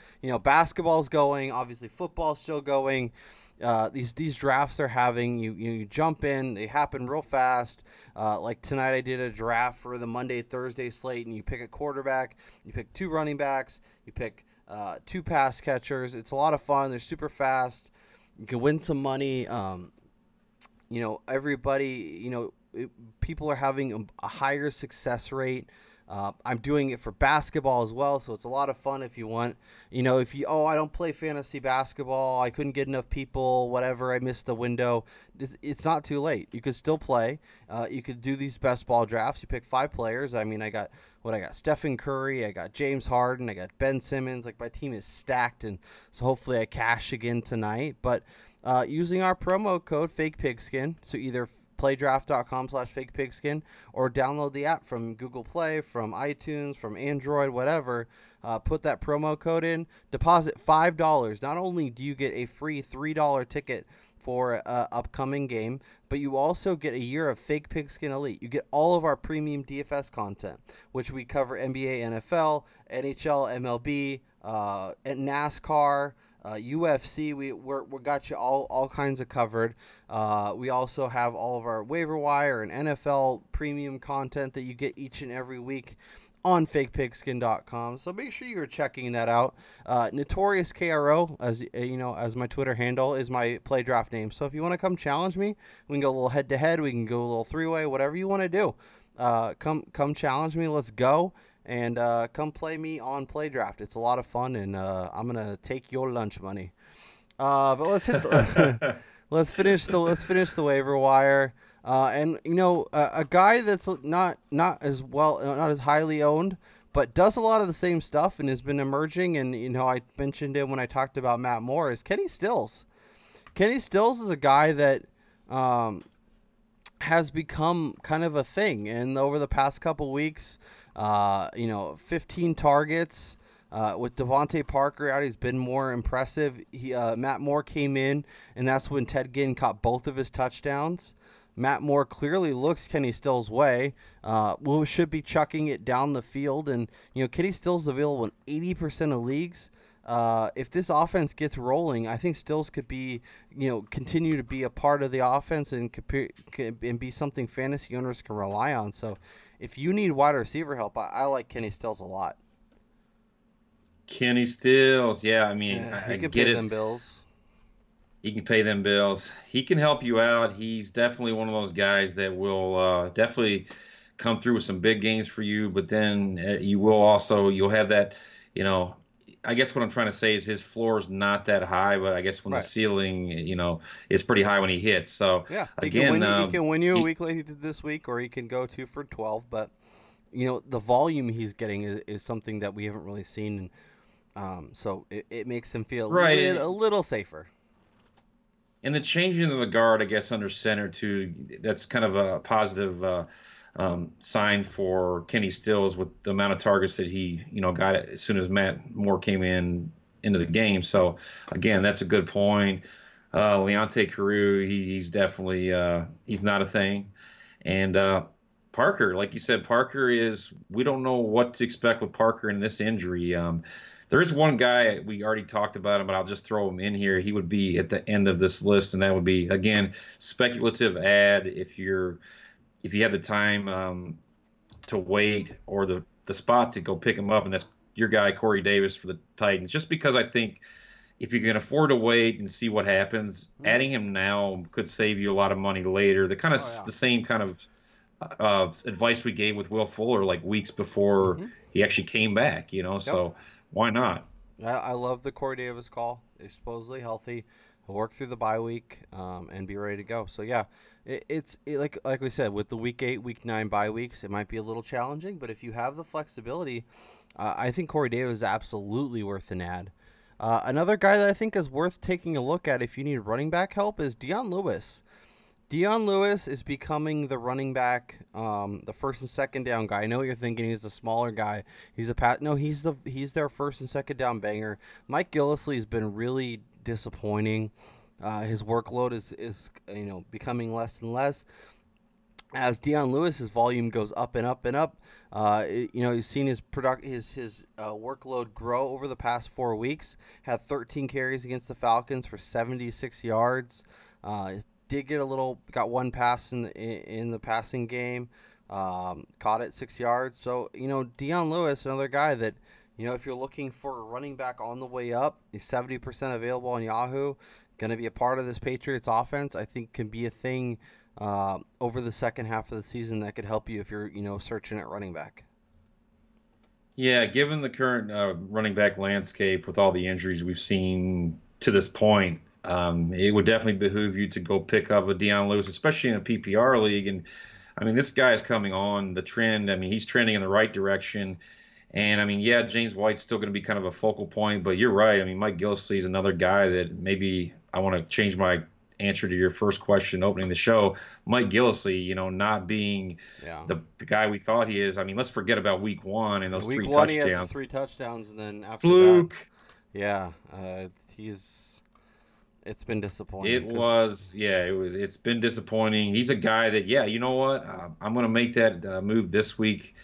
basketball's going, obviously football's still going. These drafts are having you jump in, they happen real fast. Like tonight I did a draft for the Monday Thursday slate, and you pick a quarterback, you pick 2 running backs, you pick 2 pass catchers. It's a lot of fun. They're super fast. You can win some money. Everybody, people are having a higher success rate. I'm doing it for basketball as well, so it's a lot of fun if you want. I don't play fantasy basketball, I couldn't get enough people, whatever, I missed the window. It's not too late. You could still play. You could do these best ball drafts. You pick 5 players. I mean, I got Stephen Curry, I got James Harden, I got Ben Simmons. Like, my team is stacked, and so hopefully I cash again tonight. But using our promo code FakePigskin, so either playdraft.com/fakepigskin or download the app from Google Play, from iTunes, from Android, whatever. Put that promo code in, deposit $5. Not only do you get a free $3 ticket for an upcoming game, but you also get a year of Fake Pigskin Elite. You get all of our premium DFS content, which we cover NBA, NFL, NHL, MLB, and NASCAR, UFC. We got you all kinds of covered. We also have all of our waiver wire and NFL premium content that you get each and every week on fakepigskin.com. So make sure you're checking that out. Notorious KRO, as my Twitter handle, is my play draft name. So if you want to come challenge me, we can go a little head to head. We can go a little 3-way, whatever you want to do. Come challenge me. Let's go. And come play me on Play Draft. It's a lot of fun, and I'm gonna take your lunch money. But let's hit let's finish the waiver wire. And a guy that's not as highly owned, but does a lot of the same stuff and has been emerging. And I mentioned him when I talked about Matt Moore, is Kenny Stills. Kenny Stills is a guy that has become kind of a thing, and over the past couple weeks. 15 targets with Devontae Parker out. He's been more impressive. Matt Moore came in, and that's when Ted Ginn caught both of his touchdowns. Matt Moore clearly looks Kenny Stills' way. We should be chucking it down the field, and Kenny Stills is available in 80% of leagues. if this offense gets rolling, I think Stills could be, continue to be a part of the offense and be something fantasy owners can rely on. So if you need wide receiver help, I like Kenny Stills a lot. Kenny Stills, yeah, I mean, Yeah, I he can get pay it. them bills. He can pay them bills. He can help you out. He's definitely one of those guys that will definitely come through with some big games for you. But then you'll have that, you know. I guess what I'm trying to say is his floor is not that high, but I guess when the Right. ceiling, is pretty high when he hits. So Yeah, again, he can win you a he, week like he did this week, or he can go 2 for 12. But the volume he's getting is something that we haven't really seen, so it makes him feel right. a little safer. And the changing of the guard, I guess, under center too. That's kind of a positive sign for Kenny Stills with the amount of targets that he, got as soon as Matt Moore came into the game. So again, that's a good point. Leonte Carroo, he's definitely he's not a thing. And Parker, like you said, we don't know what to expect with Parker in this injury. There is one guy we already talked about him, but I'll just throw him in here. He would be at the end of this list, and that would be, again, speculative ad if you have the time to wait or the spot to go pick him up, and that's your guy Corey Davis for the Titans. Just because I think if you can afford to wait and see what happens, adding him now could save you a lot of money later. The same kind of advice we gave with Will Fuller like weeks before he actually came back. So why not? I love the Corey Davis call. He's supposedly healthy. He'll work through the bye week and be ready to go. So yeah, it's like we said, with the week 8, week 9 bye weeks, it might be a little challenging. But if you have the flexibility, I think Corey Davis is absolutely worth an ad. Another guy that I think is worth taking a look at if you need running back help is Dion Lewis. Dion Lewis is becoming the running back, the first and second down guy. I know what you're thinking he's the smaller guy. He's he's their first and second down banger. Mike Gillis Lee has been really disappointing. His workload is becoming less and less. As Dion Lewis's volume goes up and up and up, he's seen his workload grow over the past 4 weeks. Had 13 carries against the Falcons for 76 yards. Got one pass in the passing game, caught it 6 yards. So Dion Lewis, another guy that if you're looking for a running back on the way up, he's 70% available on Yahoo. Going to be a part of this Patriots offense. I think can be a thing over the second half of the season that could help you if you're searching at running back. Yeah, given the current running back landscape with all the injuries we've seen to this point, it would definitely behoove you to go pick up a Dion Lewis, especially in a PPR league. And I mean, this guy is coming on the trend. I mean, he's trending in the right direction. And I mean, yeah, James White's still going to be kind of a focal point, but you're right. I mean, Mike Gillislee is another guy that maybe I want to change my answer to your first question opening the show. Mike Gillislee, not being the guy we thought he is. I mean, let's forget about week 1 and those 3 touchdowns. Week 1, he had the 3 touchdowns, and then after fluke. It's been disappointing. It's been disappointing. He's a guy that, you know what? I'm going to make that move this week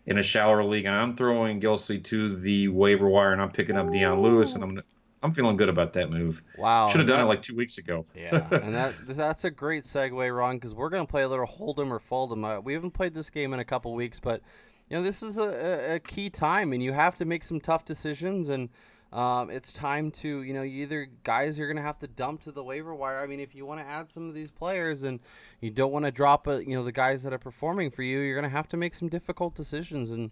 in a shallower league, and I'm throwing Gillislee to the waiver wire, and I'm picking up Dion Lewis, and I'm feeling good about that move. Wow. Should have done it like 2 weeks ago. Yeah, and that's a great segue, Ron, because we're going to play a little Hold'em or Fold'em. We haven't played this game in a couple weeks, but this is a key time, and you have to make some tough decisions, and it's time to, either guys you're going to have to dump to the waiver wire. I mean, if you want to add some of these players and you don't want to drop, the guys that are performing for you, you're going to have to make some difficult decisions. And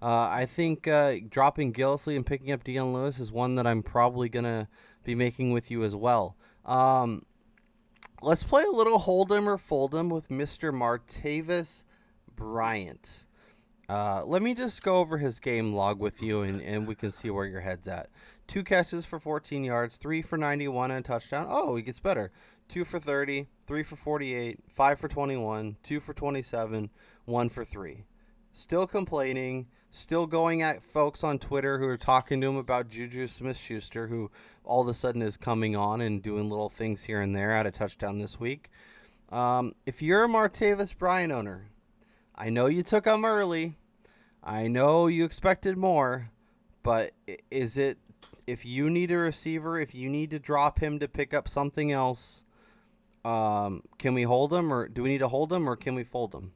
I think dropping Gillislee and picking up Dion Lewis is one that I'm probably going to be making with you as well. Let's play a little Hold'em or Fold'em with Mr. Martavis Bryant. Let me just go over his game log with you, and we can see where your head's at. 2 catches for 14 yards, 3 for 91 and a touchdown. Oh, he gets better. 2 for 30, 3 for 48, 5 for 21, 2 for 27, 1 for 3. Still complaining, still going at folks on Twitter who are talking to him about Juju Smith-Schuster, who all of a sudden is coming on and doing little things here and there. Had a touchdown this week. If you're a Martavis Bryant owner, I know you took him early. I know you expected more, but is it if you need a receiver, if you need to drop him to pick up something else, can we hold him, or do we need to hold him, or can we fold him?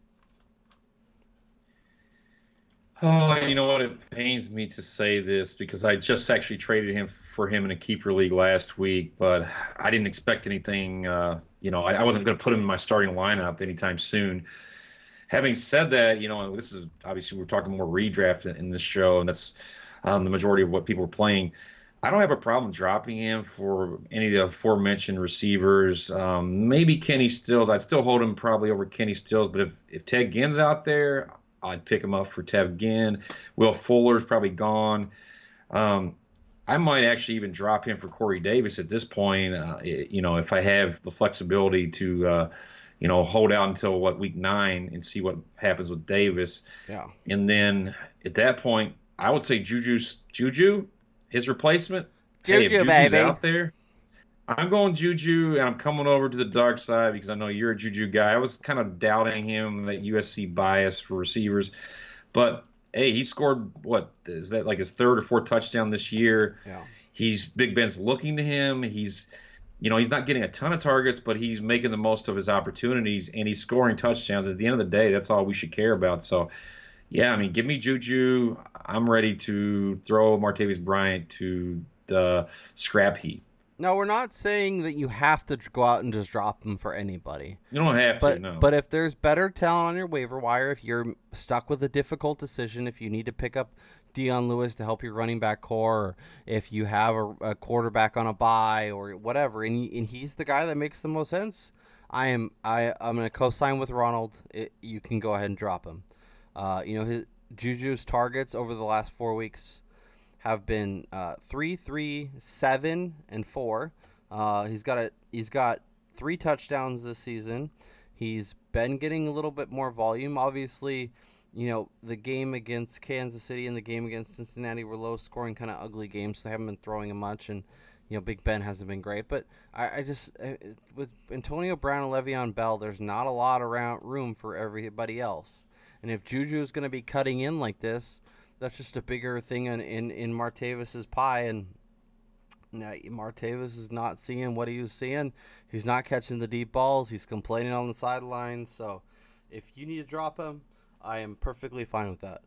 Oh, you know what? It pains me to say this because I just actually traded him for him in a keeper league last week, but I didn't expect anything. I wasn't going to put him in my starting lineup anytime soon. Having said that, this is obviously we're talking more redraft in this show, and that's the majority of what people are playing. I don't have a problem dropping him for any of the aforementioned receivers. Maybe Kenny Stills. I'd still hold him probably over Kenny Stills, but if Ted Ginn's out there, I'd pick him up for Ted Ginn. Will Fuller's probably gone. I might actually even drop him for Corey Davis at this point. If I have the flexibility to, hold out until week 9 and see what happens with Davis. Yeah. And then at that point, I would say Juju, his replacement. Hey, if Juju's baby, out there, I'm going Juju, and I'm coming over to the dark side because I know you're a Juju guy. I was kind of doubting him, that USC bias for receivers. But, hey, he scored, what, is that like his third or fourth touchdown this year? Yeah. Big Ben's looking to him. He's not getting a ton of targets, but he's making the most of his opportunities, and he's scoring touchdowns. At the end of the day, that's all we should care about. So, yeah, give me Juju. I'm ready to throw Martavis Bryant to the scrap heap. No, we're not saying that you have to go out and just drop him for anybody. You don't have to, no. But if there's better talent on your waiver wire, if you're stuck with a difficult decision, if you need to pick up Dion Lewis to help your running back core, or if you have a quarterback on a bye or whatever, and he's the guy that makes the most sense, I'm going to co-sign with Ronald. You can go ahead and drop him. His Juju's targets over the last 4 weeks have been 3, 3, 7, and 4. He's got 3 touchdowns this season. He's been getting a little bit more volume. Obviously, the game against Kansas City and the game against Cincinnati were low-scoring, kind of ugly games. So they haven't been throwing him much, and Big Ben hasn't been great. But I just with Antonio Brown and Le'Veon Bell, there's not a lot around room for everybody else. And if Juju is going to be cutting in like this, that's just a bigger thing in Martavis's pie, and Martavis is not seeing what he was seeing. He's not catching the deep balls. He's complaining on the sidelines. So if you need to drop him, I am perfectly fine with that.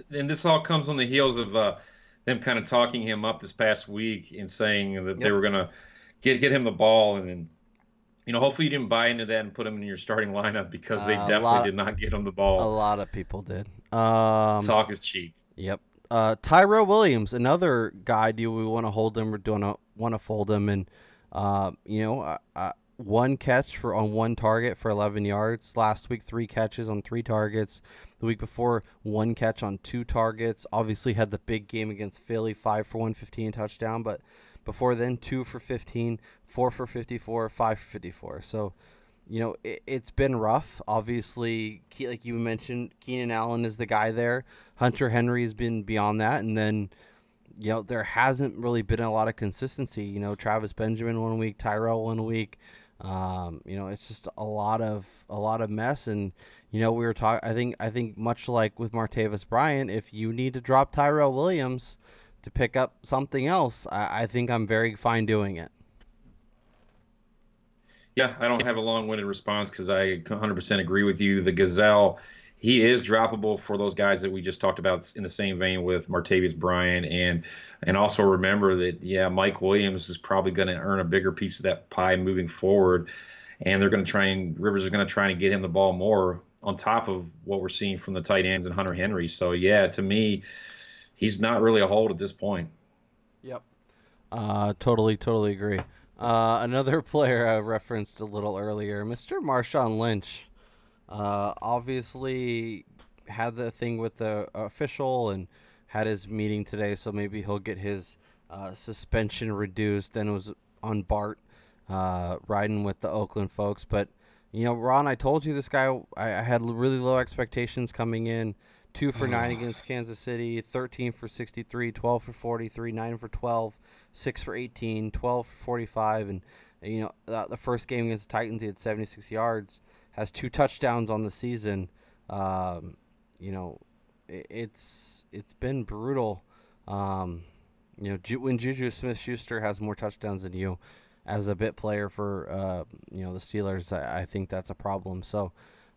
And this all comes on the heels of them kind of talking him up this past week and saying that they were going to get him the ball, and then hopefully you didn't buy into that and put him in your starting lineup, because they definitely did not get him the ball. A lot of people did. Talk is cheap. Yep. Tyrone Williams, another guy. Do we want to hold him, or do we want to fold him? And one catch on one target for 11 yards. Last week, 3 catches on 3 targets. The week before, 1 catch on 2 targets. Obviously had the big game against Philly, 5 for 115 touchdown, but before then, 2 for 15, 4 for 54, 5 for 54. So, it's been rough. Obviously, like you mentioned, Keenan Allen is the guy there. Hunter Henry has been beyond that. And then, there hasn't really been a lot of consistency. Travis Benjamin 1 week, Tyrell 1 week. It's just a lot of mess. And, we were talking, I think much like with Martavis Bryant, if you need to drop Tyrell Williams to pick up something else, I think I'm very fine doing it. Yeah, I don't have a long-winded response because I 100% agree with you. The Gazelle, he is droppable for those guys that we just talked about in the same vein with Martavis Bryant. And also remember that, Mike Williams is probably going to earn a bigger piece of that pie moving forward. And Rivers is going to try and get him the ball more on top of what we're seeing from the tight ends and Hunter Henry. So, to me, he's not really a hold at this point. Yep. Totally agree. Another player I referenced a little earlier, Mr. Marshawn Lynch, obviously had the thing with the official and had his meeting today, so maybe he'll get his suspension reduced. Then it was on Bart riding with the Oakland folks. But, Ron, I told you this guy, I had really low expectations coming in. 2 for 9 against Kansas City, 13 for 63, 12 for 43, 9 for 12, 6 for 18, 12 for 45. And, the first game against the Titans, he had 76 yards, has 2 touchdowns on the season. It's been brutal. When Juju Smith-Schuster has more touchdowns than you as a bit player for the Steelers, I think that's a problem. So,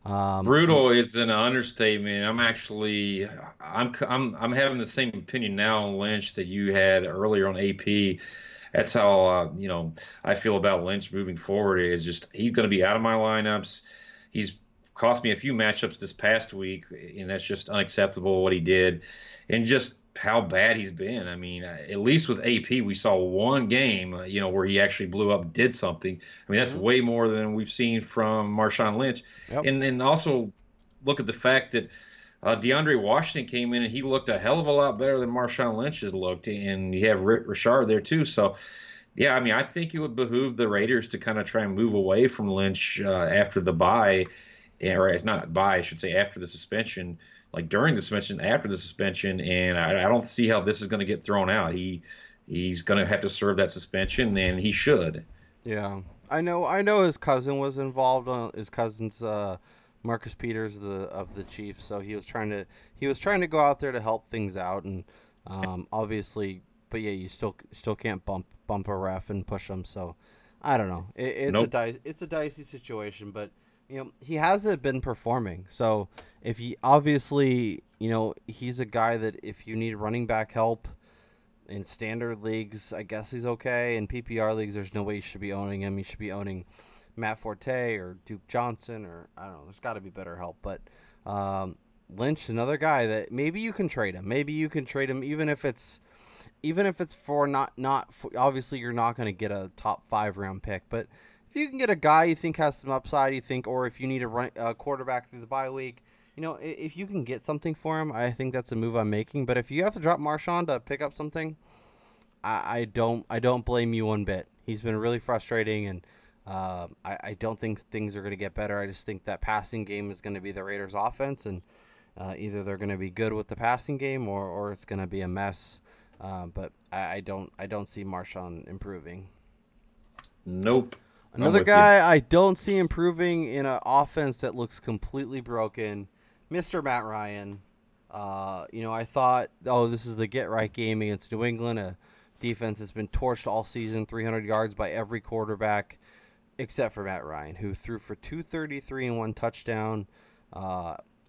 Brutal is an understatement. I'm having the same opinion now on Lynch that you had earlier on AP. That's how I feel about Lynch moving forward. Is just he's going to be out of my lineups. He's cost me a few matchups this past week, and that's just unacceptable what he did, and just how bad he's been. I mean, at least with AP, we saw one game, where he actually blew up, did something. I mean, that's way more than we've seen from Marshawn Lynch. Yep. And also look at the fact that DeAndre Washington came in and he looked a hell of a lot better than Marshawn Lynch has looked, and you have Rick Richard there too. So, yeah, I mean, I think it would behoove the Raiders to kind of try and move away from Lynch after the bye, or it's not bye, I should say, after the suspension. Like during the suspension, after the suspension, and I don't see how this is going to get thrown out. He's going to have to serve that suspension, and he should. Yeah, I know. His cousin was involved. His cousin's Marcus Peters of the Chiefs, so he was trying to go out there to help things out, and obviously, but yeah, you still can't bump a ref and push him. So I don't know. It's a dicey situation, but. He hasn't been performing. So if he obviously, he's a guy that if you need running back help in standard leagues, I guess he's okay. In PPR leagues, there's no way you should be owning him. You should be owning Matt Forte or Duke Johnson or I don't know. There's got to be better help. But Lynch, another guy that maybe you can trade him. Maybe you can trade him even if it's for not for, obviously you're not going to get a top 5 round pick, but if you can get a guy you think has some upside, or if you need a quarterback through the bye week, if you can get something for him, I think that's a move I'm making. But if you have to drop Marshawn to pick up something, I don't blame you one bit. He's been really frustrating, and I don't think things are going to get better. I just think that passing game is going to be the Raiders' offense, and either they're going to be good with the passing game or it's going to be a mess. But I don't see Marshawn improving. Nope. Another guy I don't see improving in an offense that looks completely broken, Mr. Matt Ryan. I thought, this is the get-right game against New England, a defense that's been torched all season, 300 yards by every quarterback except for Matt Ryan, who threw for 233 and 1 touchdown,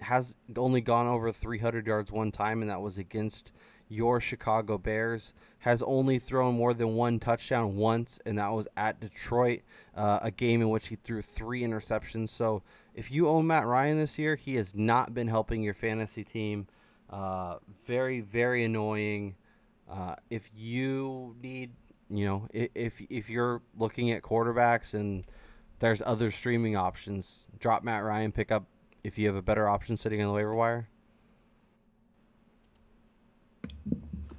has only gone over 300 yards one time, and that was against your Chicago Bears. Has only thrown more than 1 touchdown once, and that was at Detroit, a game in which he threw 3 interceptions. So if you own Matt Ryan this year, he has not been helping your fantasy team. Very, very annoying. If you need, if you're looking at quarterbacks and there's other streaming options, drop Matt Ryan, pick up if you have a better option sitting on the waiver wire.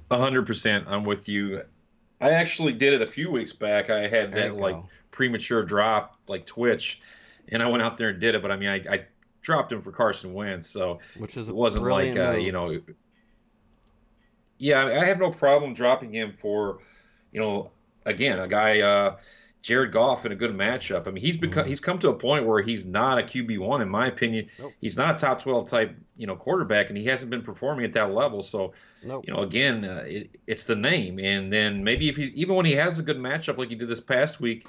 100%. I'm with you. I actually did it a few weeks back. I had that premature drop like Twitch, and I went out there and did it. But I mean, I dropped him for Carson Wentz, so it wasn't like Yeah, I have no problem dropping him for, again, a guy, Jared Goff in a good matchup. I mean, he's come to a point where he's not a QB1 in my opinion. Nope. He's not a top 12 type, quarterback, and he hasn't been performing at that level. So, nope. Again, it's the name, and then maybe even when he has a good matchup like he did this past week,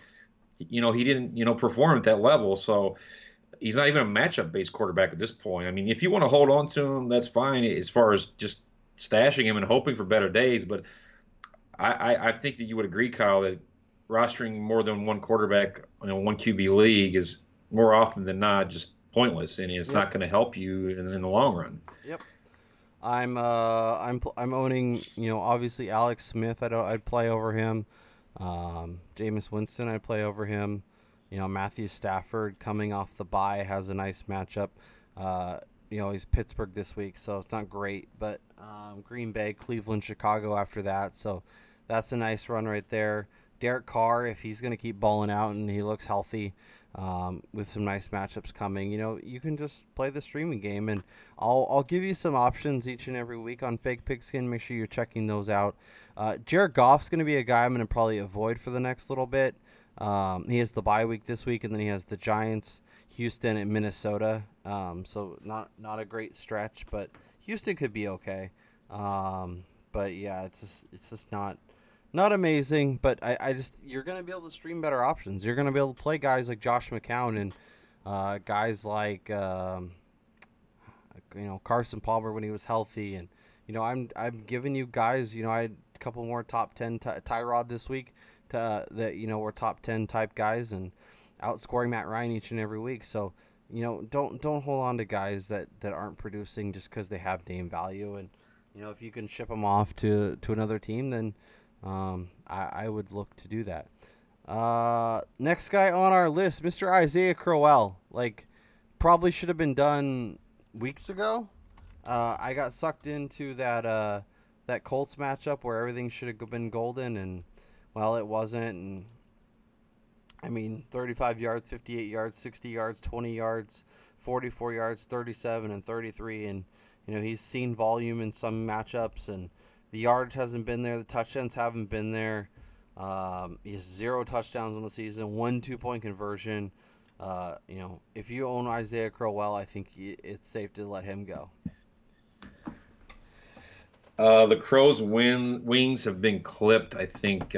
he didn't, perform at that level. So he's not even a matchup-based quarterback at this point. I mean, if you want to hold on to him, that's fine as far as just stashing him and hoping for better days. But I think that you would agree, Kyle, that rostering more than one quarterback in a 1 QB league is more often than not just pointless, and it's not going to help you in the long run. Yep. I'm owning, obviously Alex Smith. I'd play over him. Jameis Winston, I'd play over him. Matthew Stafford coming off the bye has a nice matchup. He's Pittsburgh this week, so it's not great, but Green Bay, Cleveland, Chicago after that, so that's a nice run right there. Derek Carr, if he's going to keep balling out and he looks healthy, with some nice matchups coming, you can just play the streaming game, and I'll give you some options each and every week on Fake Pigskin. Make sure you're checking those out. Jared Goff's going to be a guy I'm going to probably avoid for the next little bit. He has the bye week this week, and then he has the Giants, Houston, and Minnesota. So not a great stretch, but Houston could be okay. But yeah, it's just not amazing. But I just you're gonna be able to stream better options. You're gonna be able to play guys like Josh McCown and guys like Carson Palmer when he was healthy, and I'm giving you guys. I had a couple more top 10 Tyrod this week that were top 10 type guys and outscoring Matt Ryan each and every week. So don't hold on to guys that aren't producing just because they have name value. And if you can ship them off to another team, then I would look to do that. Next guy on our list, Mr. Isaiah Crowell. Probably should have been done weeks ago. I got sucked into that Colts matchup where everything should have been golden, and well, it wasn't. And 35 yards, 58 yards, 60 yards, 20 yards, 44 yards, 37 and 33, and he's seen volume in some matchups, and the yardage hasn't been there, the touchdowns haven't been there. He has 0 touchdowns on the season, 1 2-point conversion. If you own Isaiah Crowell, I think it's safe to let him go. The Crows' wings have been clipped. I think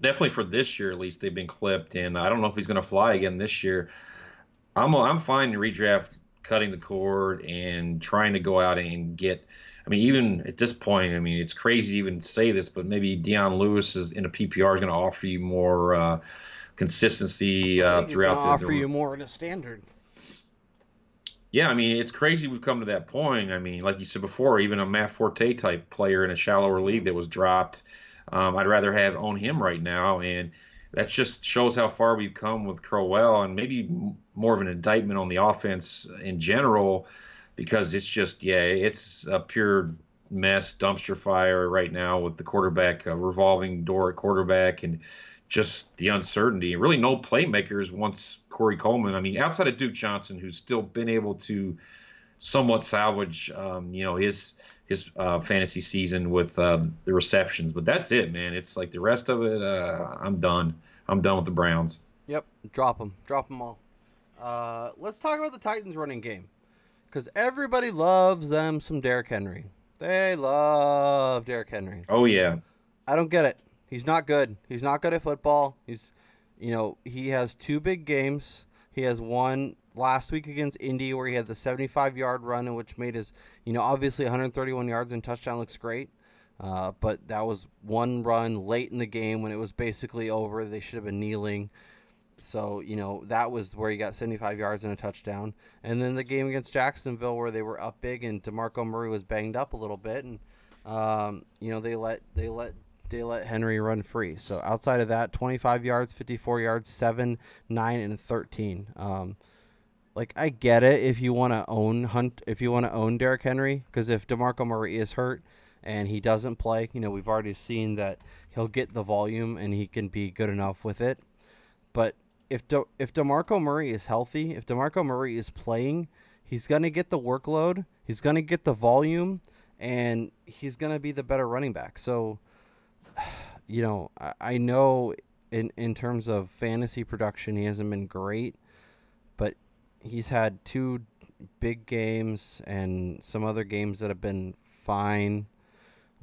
definitely for this year at least they've been clipped, and I don't know if he's going to fly again this year. I'm fine in redraft cutting the cord and trying to go out and get. Even at this point, it's crazy to even say this, but maybe Dion Lewis is in a PPR is going to offer you more consistency throughout. He's going to offer you more in a standard. Yeah, it's crazy we've come to that point. Like you said before, even a Matt Forte type player in a shallower league that was dropped, I'd rather own him right now, and that just shows how far we've come with Crowell, and maybe more of an indictment on the offense in general, because it's a pure mess, dumpster fire right now with the quarterback, revolving door at quarterback, and just the uncertainty. Really no playmakers once Corey Coleman. Outside of Duke Johnson, who's still been able to somewhat salvage, his fantasy season with the receptions. But that's it, man. It's like the rest of it, I'm done. I'm done with the Browns. Yep, drop them all. Let's talk about the Titans running game, because everybody loves them some Derrick Henry. They love Derrick Henry. Oh, yeah. I don't get it. He's not good. He's not good at football. He has 2 big games. He has one last week against Indy where he had the 75-yard run, in which made his, obviously 131 yards and touchdown looks great. But that was one run late in the game when it was basically over. They should have been kneeling. So, that was where he got 75 yards and a touchdown. And then the game against Jacksonville where they were up big and DeMarco Murray was banged up a little bit. And, they let Henry run free. So outside of that, 25 yards, 54 yards, 7, 9, and 13. I get it if you want to own Derrick Henry, because if DeMarco Murray is hurt and he doesn't play, we've already seen that he'll get the volume and he can be good enough with it. But if DeMarco Murray is healthy, if DeMarco Murray is playing, he's going to get the workload, he's going to get the volume, and he's going to be the better running back. So, I know in terms of fantasy production, he hasn't been great, but he's had 2 big games and some other games that have been fine.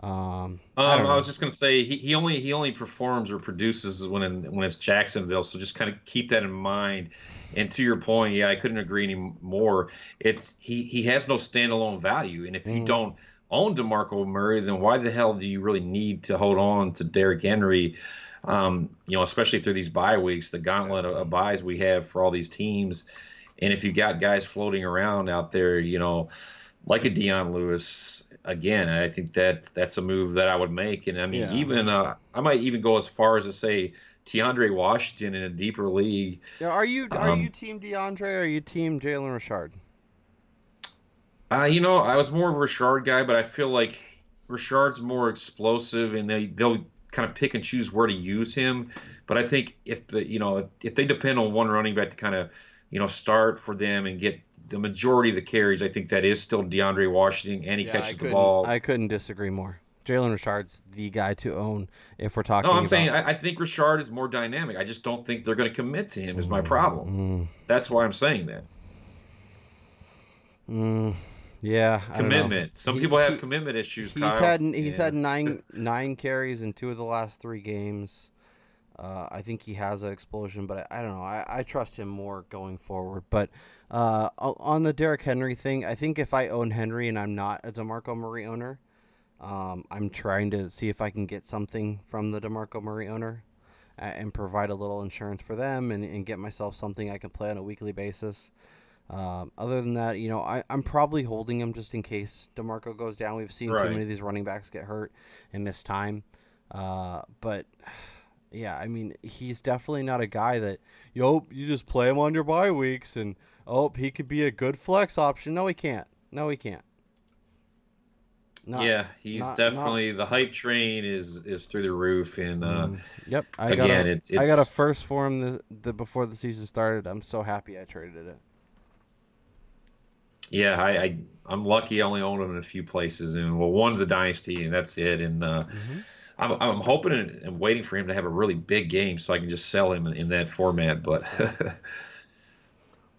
I was just gonna say he only performs or produces when it's Jacksonville, so just kind of keep that in mind. And to your point, yeah, I couldn't agree any more. It's he has no standalone value, and if you don't own DeMarco Murray, then why the hell do you really need to hold on to Derrick Henry? Especially through these bye weeks, the gauntlet of byes we have for all these teams. And if you got guys floating around out there, like a Dion Lewis, again, I think that's a move that I would make. And even I might even go as far as to say DeAndre Washington in a deeper league. Yeah, are you team DeAndre or are you team Jalen Richard? I was more of a Richard guy, but I feel like Richard's more explosive, and they'll kind of pick and choose where to use him. But I think if they depend on one running back to kind of start for them and get the majority of the carries, I think that is still DeAndre Washington, and he catches the ball. I couldn't disagree more. Jalen Richard's the guy to own if we're talking. No, I'm saying I think Richard is more dynamic. I just don't think they're going to commit to him. Is my problem. That's why I'm saying that. Yeah, I don't know. Commitment. Some people have commitment issues, Kyle. He's had nine carries in 2 of the last 3 games. I think he has that explosion, but I don't know. I trust him more going forward. But on the Derrick Henry thing, I think if I own Henry and I'm not a DeMarco Murray owner, I'm trying to see if I can get something from the DeMarco Murray owner and provide a little insurance for them and get myself something I can play on a weekly basis. Other than that, I'm probably holding him just in case DeMarco goes down. We've seen too many of these running backs get hurt and miss time. But yeah, I mean, he's definitely not a guy that, you just play him on your bye weeks and, he could be a good flex option. No, he can't. He's definitely the hype train is through the roof, and yep. I got a first for him before the season started. I'm so happy I traded it. Yeah, I'm lucky. I only own him in a few places, and one's a dynasty, and that's it. And I'm hoping and waiting for him to have a really big game so I can just sell him in that format. But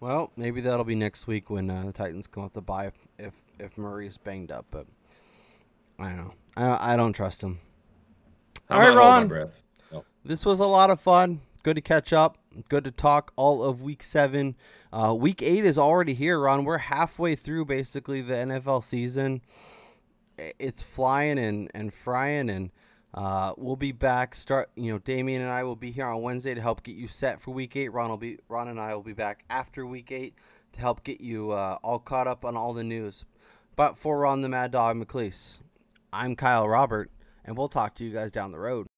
well, maybe that'll be next week when the Titans come up to buy if Murray's banged up. But I don't know. I don't trust him. All right, Ron. This was a lot of fun. Good to catch up. Good to talk all of Week 7. Week 8 is already here, Ron. We're halfway through basically the NFL season. It's flying and frying, and we'll be back. Damian and I will be here on Wednesday to help get you set for Week 8. Ron and I will be back after Week 8 to help get you all caught up on all the news. But for Ron the Mad Dog McCleese, I'm Kyle Robert, and we'll talk to you guys down the road.